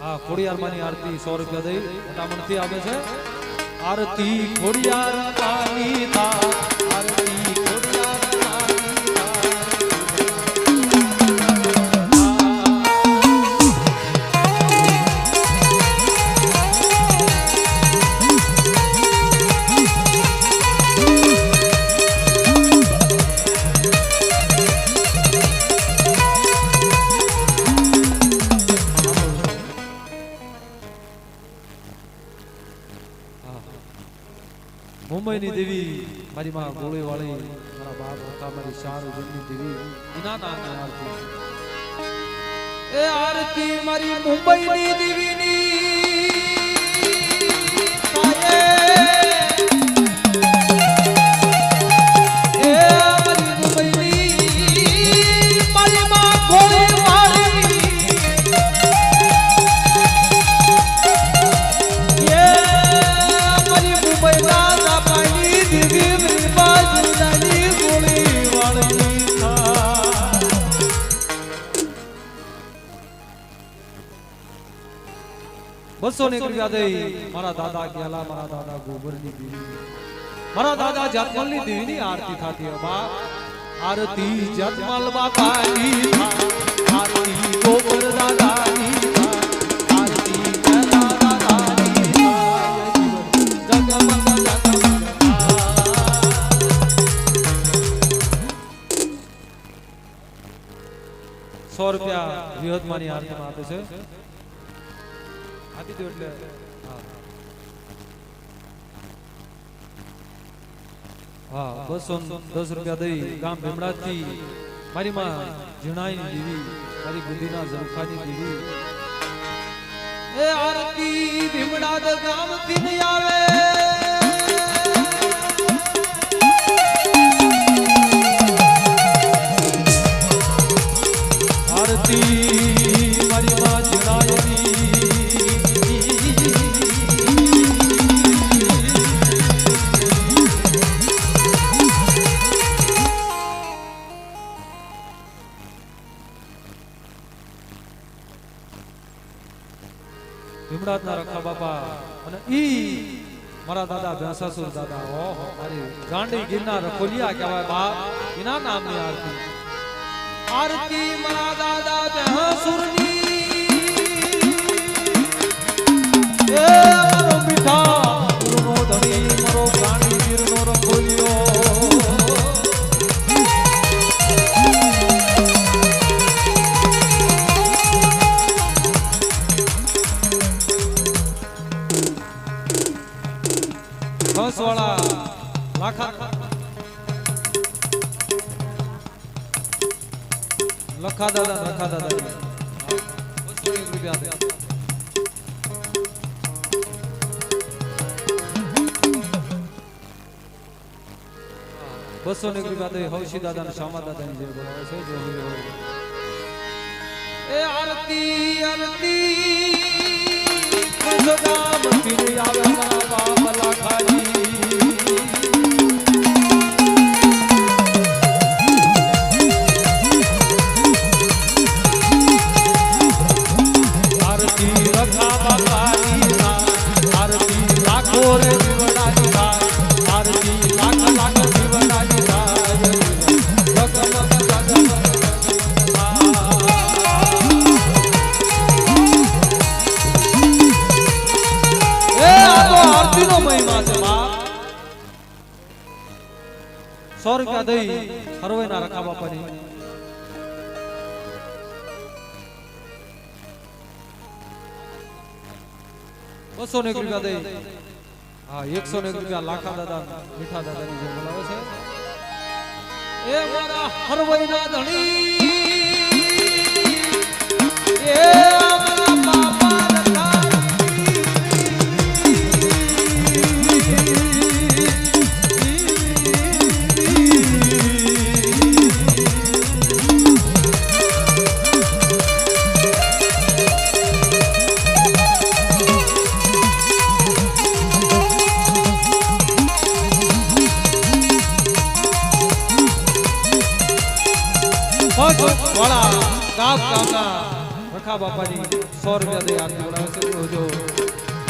હા ખોડિયાર માની આરતી 100 રૂપિયા દઈ મોટામણથી આવે છે આરતી ખોડિયાર માની થાય આરતી ખોડિયાર માની મુંબઈની દેવી મારી માં ગોળી વાળી મારા બાપ હતા મારી શાર જન્મી દેવી એના નામની આરતી એ આરતી મારી મુંબઈની દેવીની બસો ને રૂપિયા દઈ મારા દાદા ગેલા મારા દાદા ગોબરની દેવી મારા દાદા જાતમલની દેવીની આરતી થાતી બા આરતી જાતમલ બાપાની આરતી ગોબર દાદાની આરતી ગેલા દાદાની જગમગ ₹100 વિહતમાની આરતીમાં આપે છે આપી દો એટલે હા 210 રૂપિયા દઈ ગામ ભીમડાથી મારી માં જણાઈની દેવી મારી બુદ્ધિના ઝરખાની દેવી એ આરતી ભીમડાદ ગામથી ન આવે આરતી મારી માં જીણાયની ભીમરાજના રખા બાપા અને ઈ મારા દાદા ભેંસાસુર દાદા ઓહો મારી ગાંડી ગિરનાર રખોલિયા કહેવાય બાપ એના નામની આરતી આરતી મારા દાદા ભેંસાસુરની એ મારો મીઠા ગુરુનો ધણી મારો ગાંડી ગિરનો રખોલિયો વાળા લખા દાદા રખા દાદા 200 રૂપિયા દે હૌશી દાદા ને શામા દાદા ની જે બોલાવે છે જો એ આરતી આરતી સદા મંદિર આવે મારા બાપ લાખાજી રૂપિયા દઈ હરવાઈના રખા બાપાની ₹200 દઈ હા 101 લાખા દાદા મીઠા દાદા ની જે બોલાવે છે એ મારા હરવાઈના ધણી એ મારા બાપા વાળા ગામ ગામના રખા બાપાની 100 રૂપિયા દે આરતી બોલાવે છે જોજો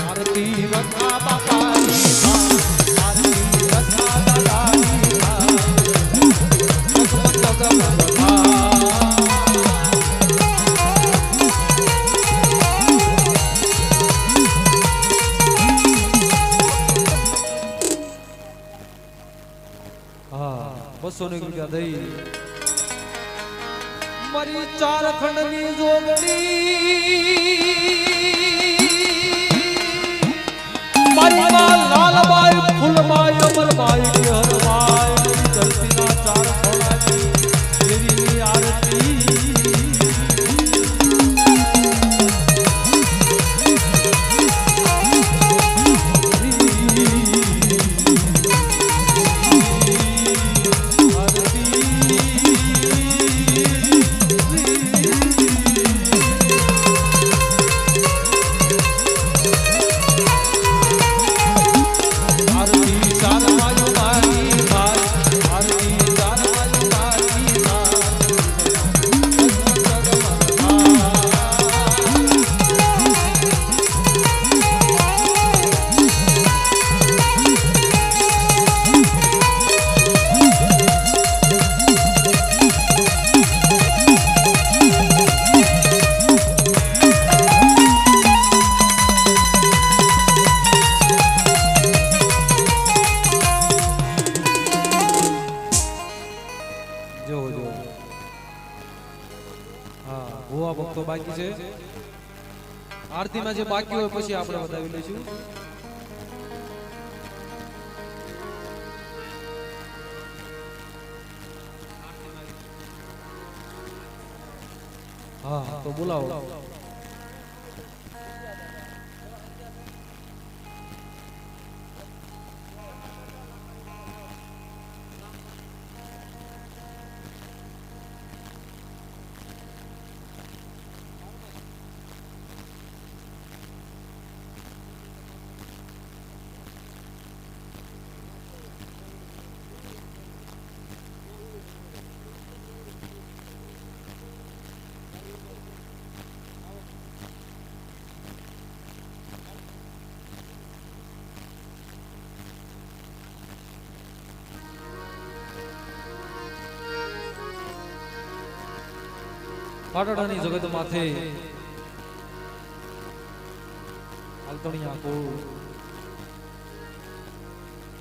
આરતી રખા બાપાની આરતી રખા દાદાની હા 200 રૂપિયા દઈ મારી ચાર ખંડની જોગણી મારી માં લાલબાઈ ફૂલબાઈ અમરબાઈ હરબાઈ ધરતીના ચાર ખોળાની દેવીની આરતી ભક્તો બાકી છે આરતીમાં જે બાકી હોય પછી આપણે બતાવી લઈશું હા તો બોલાવો પાટણની જગત માથે હાલતણિયા કો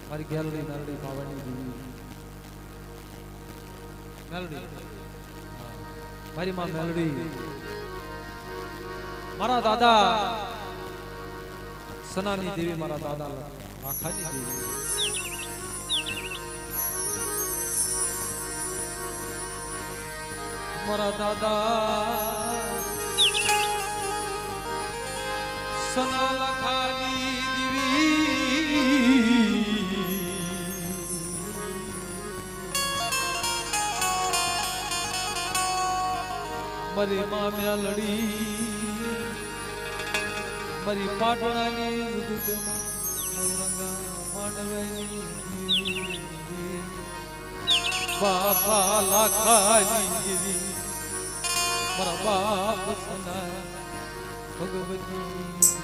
મારી ગેલરી મેલડી પાવાની દેવી મેલડી મારી માં મેલડી મારા દાદા સનાની દેવી મારા દાદા લાખાની દેવી મારા દાદા સના લાખાની દેવી મારી માં મેલડી મારી પાટણાની બાપા લાખાની મારા બાપ સના ભગવતી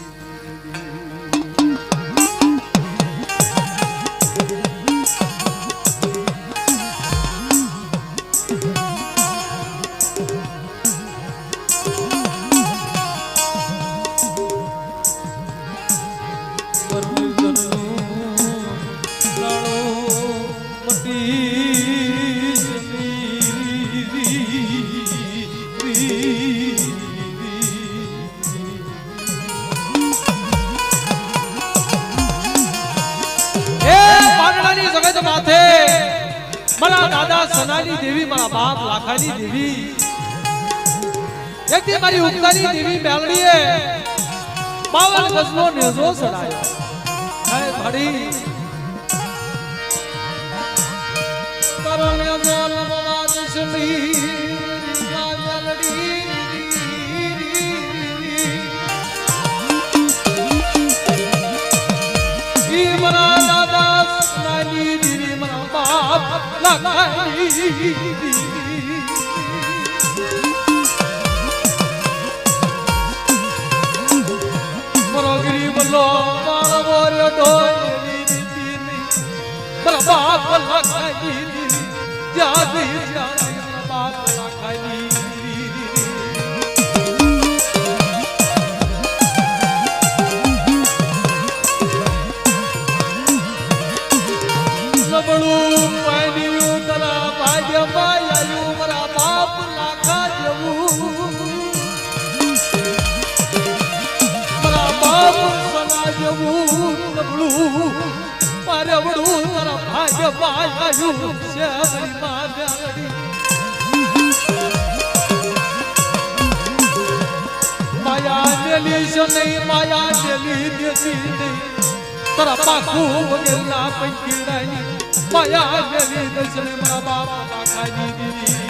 મારા દાદા સનાની દેવી મારા બાપ લાખાની દેવી એકથી મારી ઉગતાની દેવી મેલડીએ 52 ગજનો નેજો ચડાયો હે ભાડી તારો નેજો લબવા દશલી મેલડી ઈ મારા દાદા સનાની દેવી મારા બાપ મરોગરી બલો મારો રે ડોલી દીની બાપ લખાઈ જાદી જાદી બાપ લખાઈ લબડું પાડ્યું તરા ભાગ્યમાં આયું મારા બાપ લાખા જેવું મારા બાપ સના જેવું લબડું પાડ્યું તરા ભાગ્યમાં આયું છે મારી માં મેલડી માયા મેલી છે નહીં માયા મેલી દેતી નહીં તરા પાખું વગેલા પંકીડાની માયા મેલી દર્શન મારા બાપા લાખાની દેવી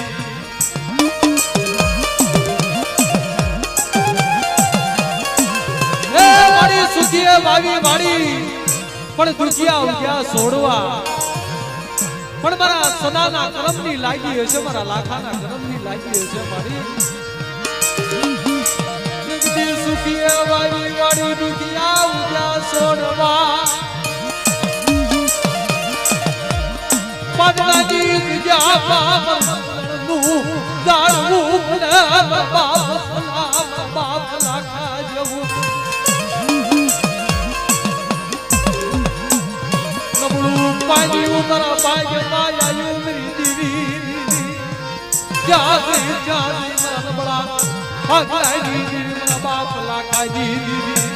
હે મારી સુખીએ વાવી વાડી પણ દુખિયા ઉગ્યા છોડવા પણ મારા સનાના કરમની લાગી હશે મારા લાખાના કરમની લાગી હશે મારી સુખીએ વાવી વાડી દુખિયા ઉગ્યા છોડવા પાટણાની જગ્યા બાપનું દાળવું બાપ લાખા જવું નબળું પાણી તારા ભાગ્યમાં આયું મેરી દેવી જાદી જાદી મારા નબળા ભાગલાની દેવી મારા બાપ લાખાની દેવી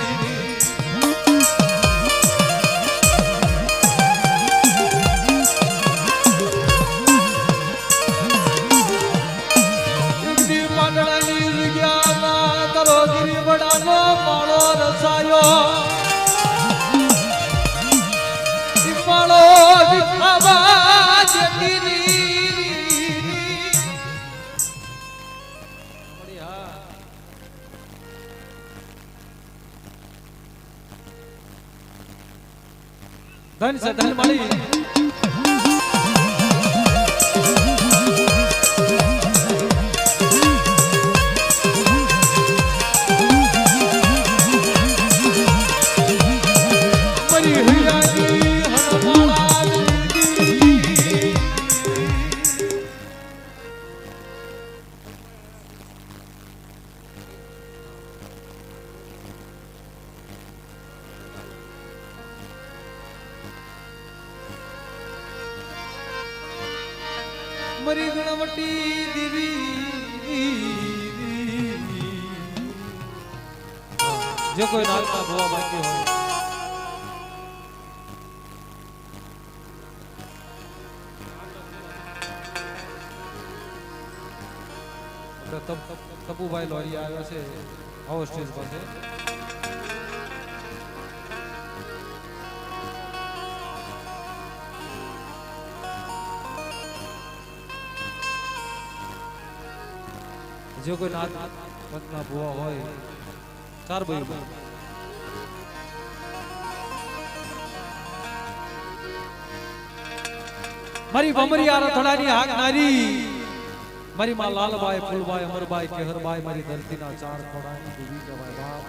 બડાનો માળો રસાયો માળો વિખાવા ધન છે ધન મળી મરી ગુણવટી દેવી જે કોઈ નાગના ભોવા બાકી હોય તપુભાઈ લોરી આવ્યો છે આવો સ્ટેજ પાસે જે કોઈ નાથ પંથના ભુવા હોય ચાર ભાઈ મારી ભમરિયા રથડાની હાક નારી મારી માં લાલબાઈ ફૂલબાઈ અમરબાઈ કેહરબાઈ મારી ધરતીના ચાર ખોડાની દેવી કહેવાય બાપ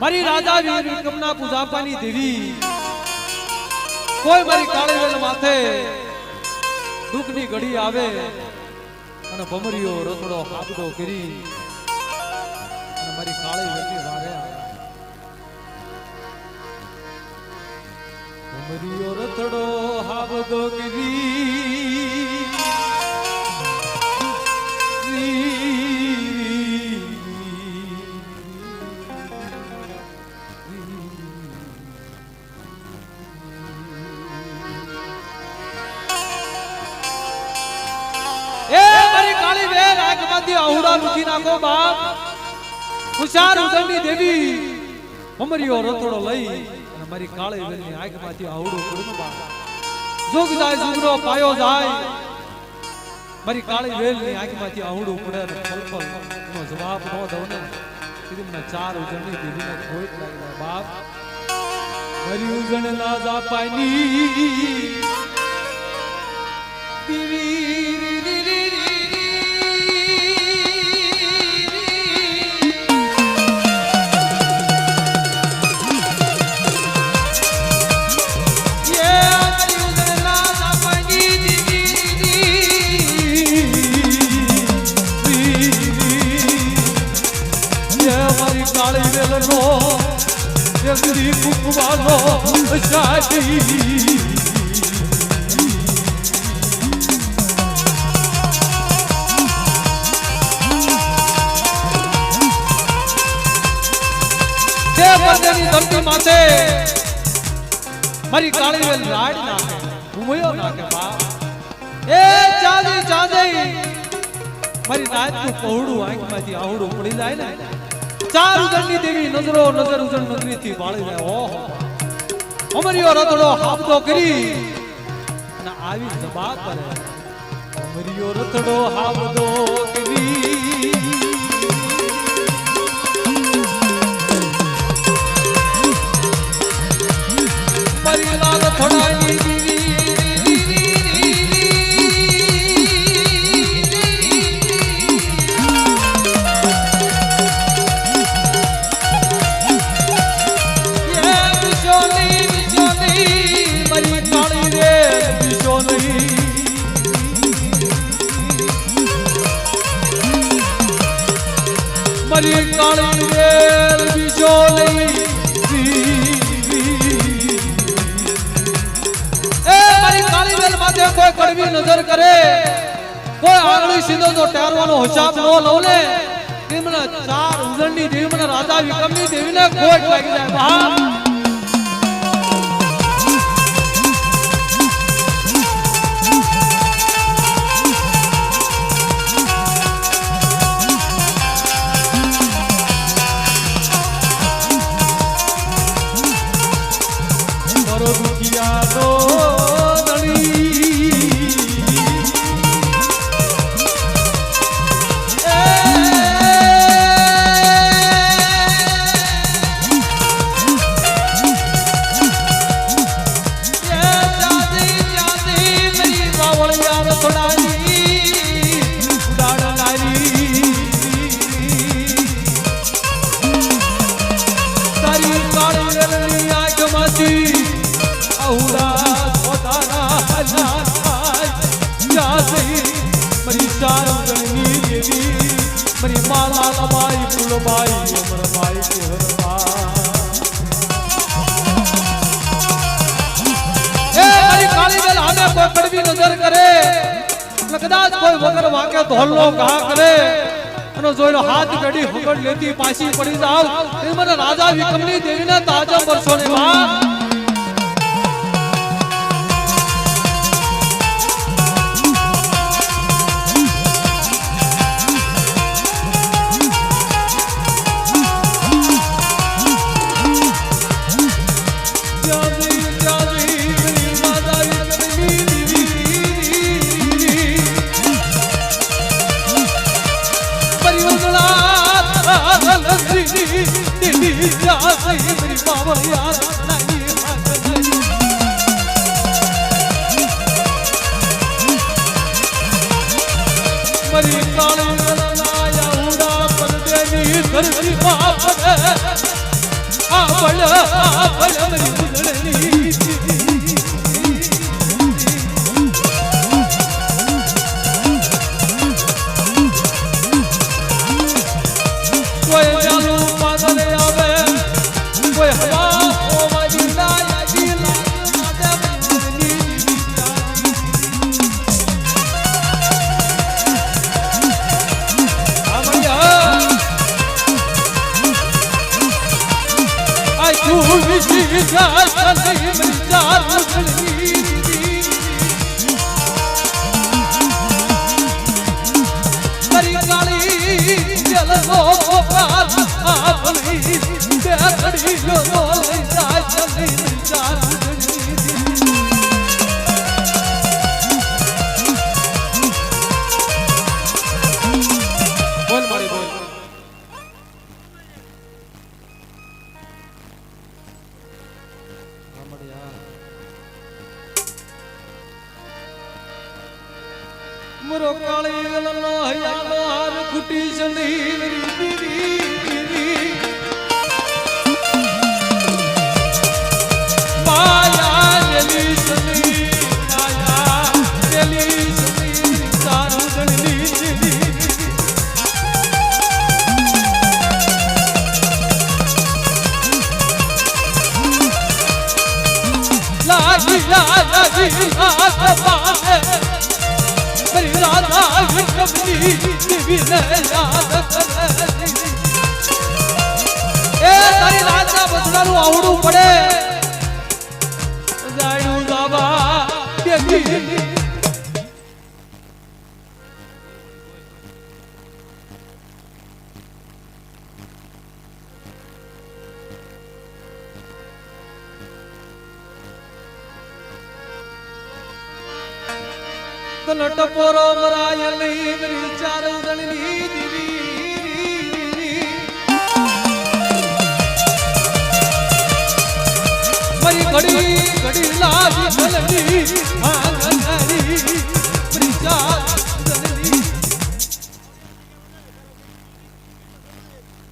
મારી રાજા વીર વિક્રમના પૂજાપાની દેવી કોઈ મારી કાળીવેલ માથે દુઃખની ઘડી આવે અને ભમરીઓ રતડો હાબડો કરી અને મારી કાળીવેલની વારે ભમરીઓ રતડો હાબડો કરી આહુડા લૂટી નાખો બાપ હુશાર ઉદયની દેવી ભમરીઓ રતડો લઈ અને મારી કાળી વેલની આંખમાંથી આહુડું પડ્યું બાપ જોગ જાય જોગનો પાયો જાય મારી કાળી વેલની આંખમાંથી આહુડું પડે અને પલપલ નો જવાબ ન દઉં ને કીધું મને ચાર ઉજળની દેવીને ખોટ લાગી જાય બાપ મારી ઉજળ ના જાપાની દેવી જગરી કુકવાનો શાદી તે બધાની ધરતી માથે મારી કાળી વેલ રાડ નાખે ઘુમયો નાખે બા એ ચાંદી ચાંદી મારી રાતનું પહોળું આંખમાંથી આવડું પડી જાય ને ચાર ઉજળની દેવી નજરો નજર ઉજળ નગરીથી વાળી જાય ઓહો અમરીઓ રતડો હાબદો કરી અને આવી જવાબ કરે અમરીઓ રતડો હાબદો કરી મારી લાલ થોડાની મારી કાળી વેલ બીજો નહીં એ મારી કાળી વેલ માથે કોઈ કડવી નજર કરે કોઈ આંગળી સીધો તો ટેરવાનો હિસાબ ન લઉં ને તેમને ચાર ઉજળની દેવી મને રાજા વિક્રમની દેવીને ખોટ લાગી જાય બાપ મારી માલા લબાઈ ફૂલબાઈ અમરબાઈ કેહરબાઈ એ મારી કાળી વેલ માને કોઈ કડવી નજર કરે એટલે કદાચ કોઈ વગર વાકે ધોલનો ઘા કરે અને જોઈલો હાથ ગડી હગડ લેતી પાછી પડી જાવ એ મને રાજા વિક્રમની દેવીના તાજા વર્ષોને માં मेरी बाबा यार नहीं मरी काली लाया उड़ा परदेनी धरती बाप आवल मेरी गुजरनी कोई जालू पागल आवे कोई हवा ओ मदीना या जिला आई तू विशी जा चली मेरी जान मुझली मेरी काली जलनो पार अपनी देखड़ी जो बोले जा चली जान बोल मारी बोल मुरो काली गलनो हयालो हार खुटी चली मेरी बीवी माया जली चली माया जली चली सारू गली लागी लागी हाथ पाए मेरी राधा विक्रमनी देवी ने याद करे ए तारी राजा बदलानु आवडू पड़े जायू बाबा देवी तलट पोरो मरायली मेरी चार उदलनी दीवी मरी घड़ी घड़ी लागी चलनी आंगनरी मेरी चार उदलनी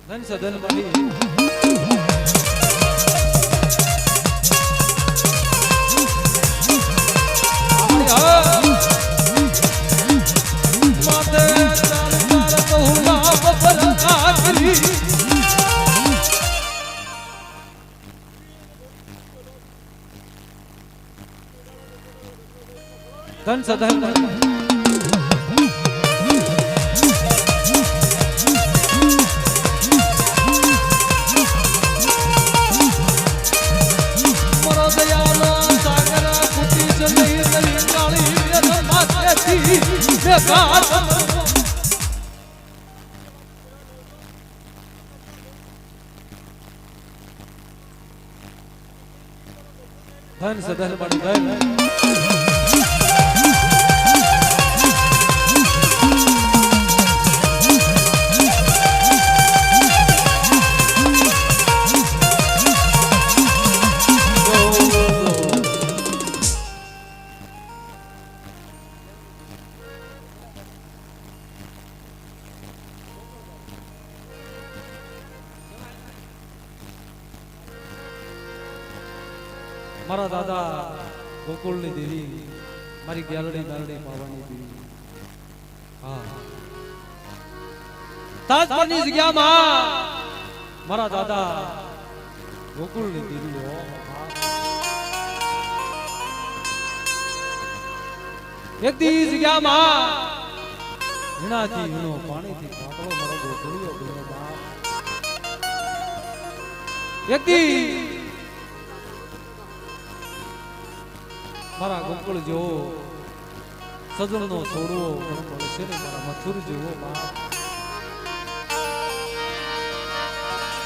धन सदन मणि धन सदन मरो दयालो सागर खुटी चली गली काली मेरा माथे थी देखा धन सदन बन गए मारा दादा गोकुलनी देवी मारी ग्यालड़ी गालड़ी पावानी देवी हाँ ताजपुरनी जग्या में मारा दादा गोकुलनी देवी हो એક દી જગ્યામાં વીણાથી વીણો પાણીથી કાકડો મારો ગોઠળિયો ગયો બાપ એક દી મારા ગોકુળ જેવો સજણનો છોડવો મને મળશે ને મારા મથુર જેવો બાપ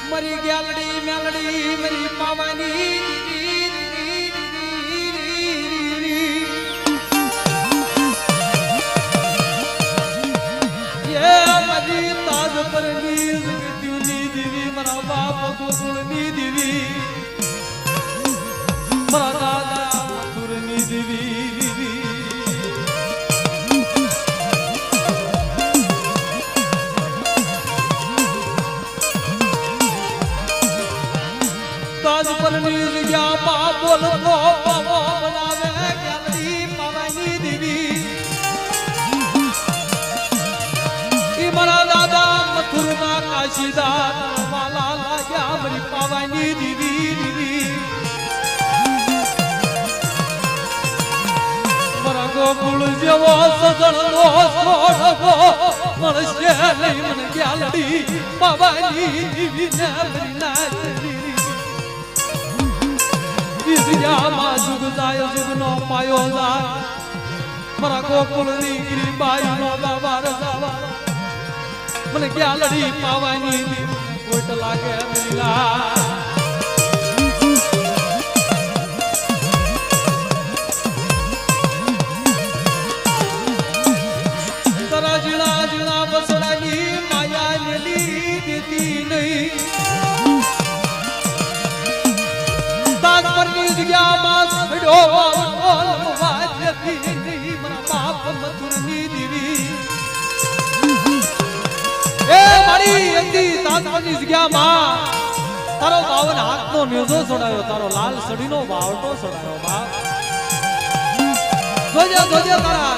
મરી ગ્યાલડી મેલડી મરી પાવાની તાજ પર ની દીવી મારા બાપ ગોકુળ ની દીવી મારા દાદા મથુર ની દીવી તાજ પર ની જગ્યા બાપ બોલતો પાવો બનાવે ગ્યાલડી પાવાની દીવી મારા દાદા મથુરના કાશીદાર વાલા લાગ્યા મરી પાવાની દીવી મારા ગોકુળ જેવો સજણનો છોડવો મળશે નહીં મને ગ્યાલડી પાવાની દીવી ને મરી નાચરી વિદ્યામાં જુગ જાય જુગનો પાયો જાય મારા ગોકુળની ગિરિબાઈનો બાબર જાવા મને ગ્યાલડી પાવાની કોટ લાગે મિલા તારા જીણા જીણા બસડાની માયા લેલી દેતી નહીં તાજ પરની જગ્યામાં સડો વાજતી નહીં મારા બાપ મથુરની દીવી એ મારી અંદી તાજની જગ્યામાં તારો બાવન હાથનો નેજો છોડાયો તારો લાલ સડીનો બાવટો છોડાયો બાપ જોજે જોજે તારા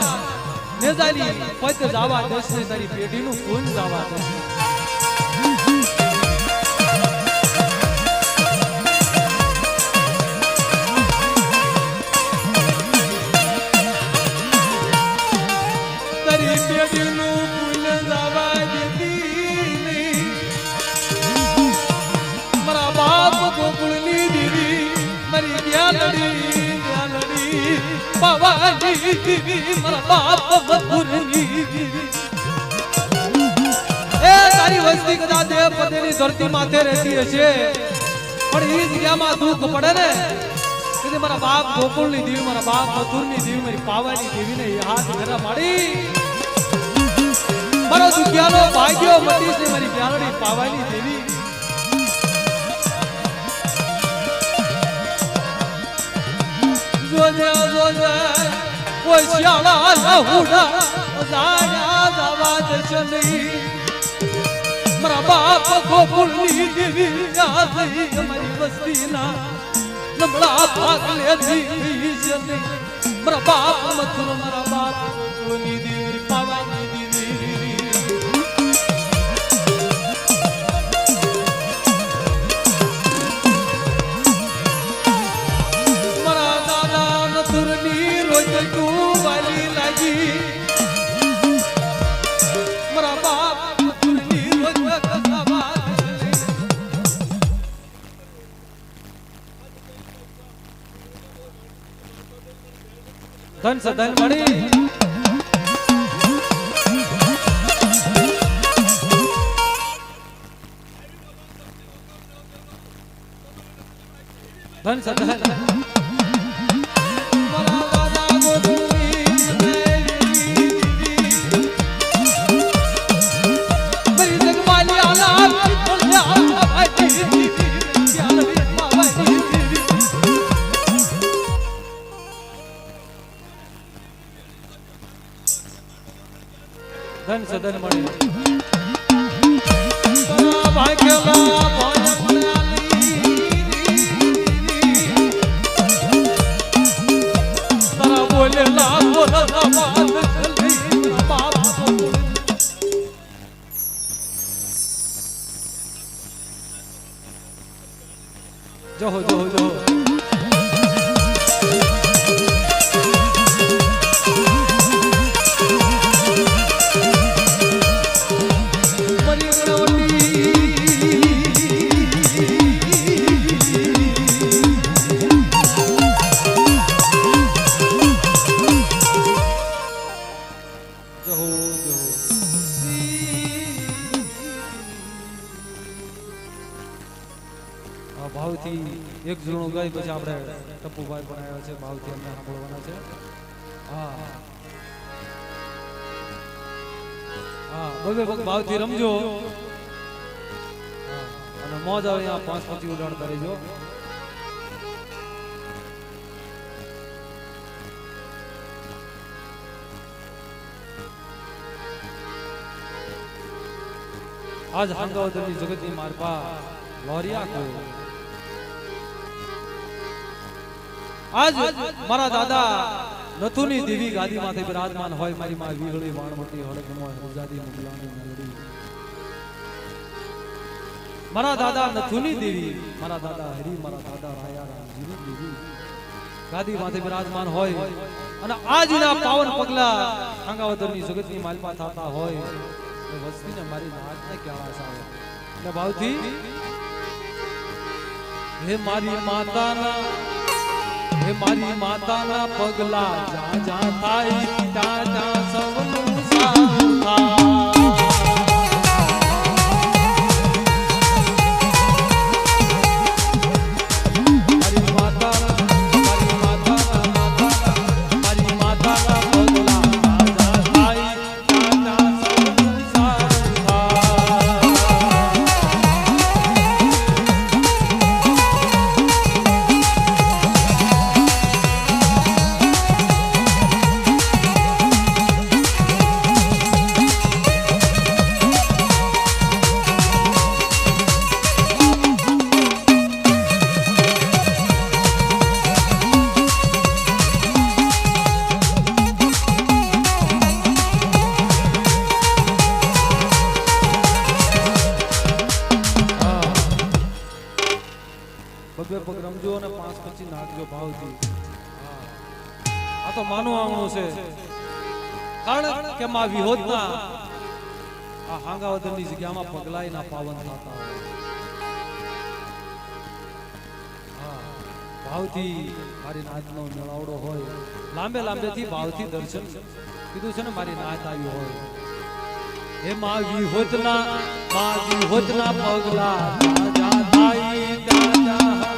નેજાની પદ જાવા દેશે તારી પેઢીનું ખૂન જાવા દેશે તારી પેઢીનું ખૂન જાવા ગોકુળની દીવી મરી ગ્યાલડી પાવાની દીવી મારા બાપ મથુરની દીવી એ તારી વસ્તી કદાચ દેવ પદેની ધરતી માથે રહેતી હશે પણ એ જગ્યામાં દુઃખ પડે ને કે મારા બાપ ગોકુળની દેવી મારા બાપ મથુરની દેવી મારી પાવાની દેવીને હાથ ઘેરા માડી મારો દુખિયાનો ભાગ્યો મટીશ ને મારી ગ્યાલડી પાવાની દેવી જોજે જોજે કોઈ શાળા લહુડા જાયા જવા દેશે નહીં મારા બાપ ગોકુળની દેવી યાદઈ અમારી વસ્તીના નબળા ભાગ લેતી છે મારા બાપ મથુર મારા બાપ ગોકુળની દેવી પાવાની દેવી ધન સધન મળી ધન સધન ધન સદન મળી ભાગ્યલા તારા બોલેલા બોલના વાત ચલી બાપ જોહો જોહો જોહો ભાવથી એક જણું ગાય પછી આપણે ટપુભાઈ પણ આવ્યા છે ભાવથી અમને સાંભળવાના છે હા હા બબે ભાવથી રમજો અને મોજ આવે અહીંયા 5-5 ઉડાડતા રહેજો આજ હાંગાવદરની જગતની મારપા લોરિયા કો આજ મારા દાદા નથુની દેવી ગાદી માથે બિરાજમાન હોય મારી માં વીહળી વાણવટી હળગમો હજાદી મુગલાની મેલડી મારા દાદા નથુની દેવી મારા દાદા હરી મારા દાદા રાયા રામજીની દેવી ગાદી માથે બિરાજમાન હોય અને આજના પાવન પગલા હાંગાવદરની જગતની માલપા થતા હોય વસ્તીને મારી નાકને કહેવા આવે એટલે ભાવથી હે મારી માતાના પગલા જ્યાં જ્યાં થાય ત્યાં ત્યાં સૌનું સારું થાય બબે પગ રમજો અને 5-25 નાખજો ભાવથી આ તો માનું આંગણું છે કારણ કે માં વિહોદના આ હાંગાવદરની જગ્યામાં પગલાયના પાવન થતા હોય ભાવથી મારી નાચનો મેળાવડો હોય લાંબે લાંબેથી ભાવથી દર્શન કીધું છે ને મારી નાચ આવી હોય હે માં વિહોદના પગલા જ્યાં થાય ત્યાં ત્યાં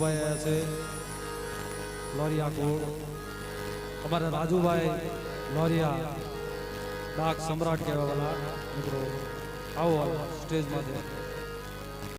રાજુભાઈ આવ્યા છે લોરિયા કોળ અમારા રાજુભાઈ લોરિયા ડાક સમ્રાટ કહેવાવાળા મિત્રો આવો સ્ટેજ માંથી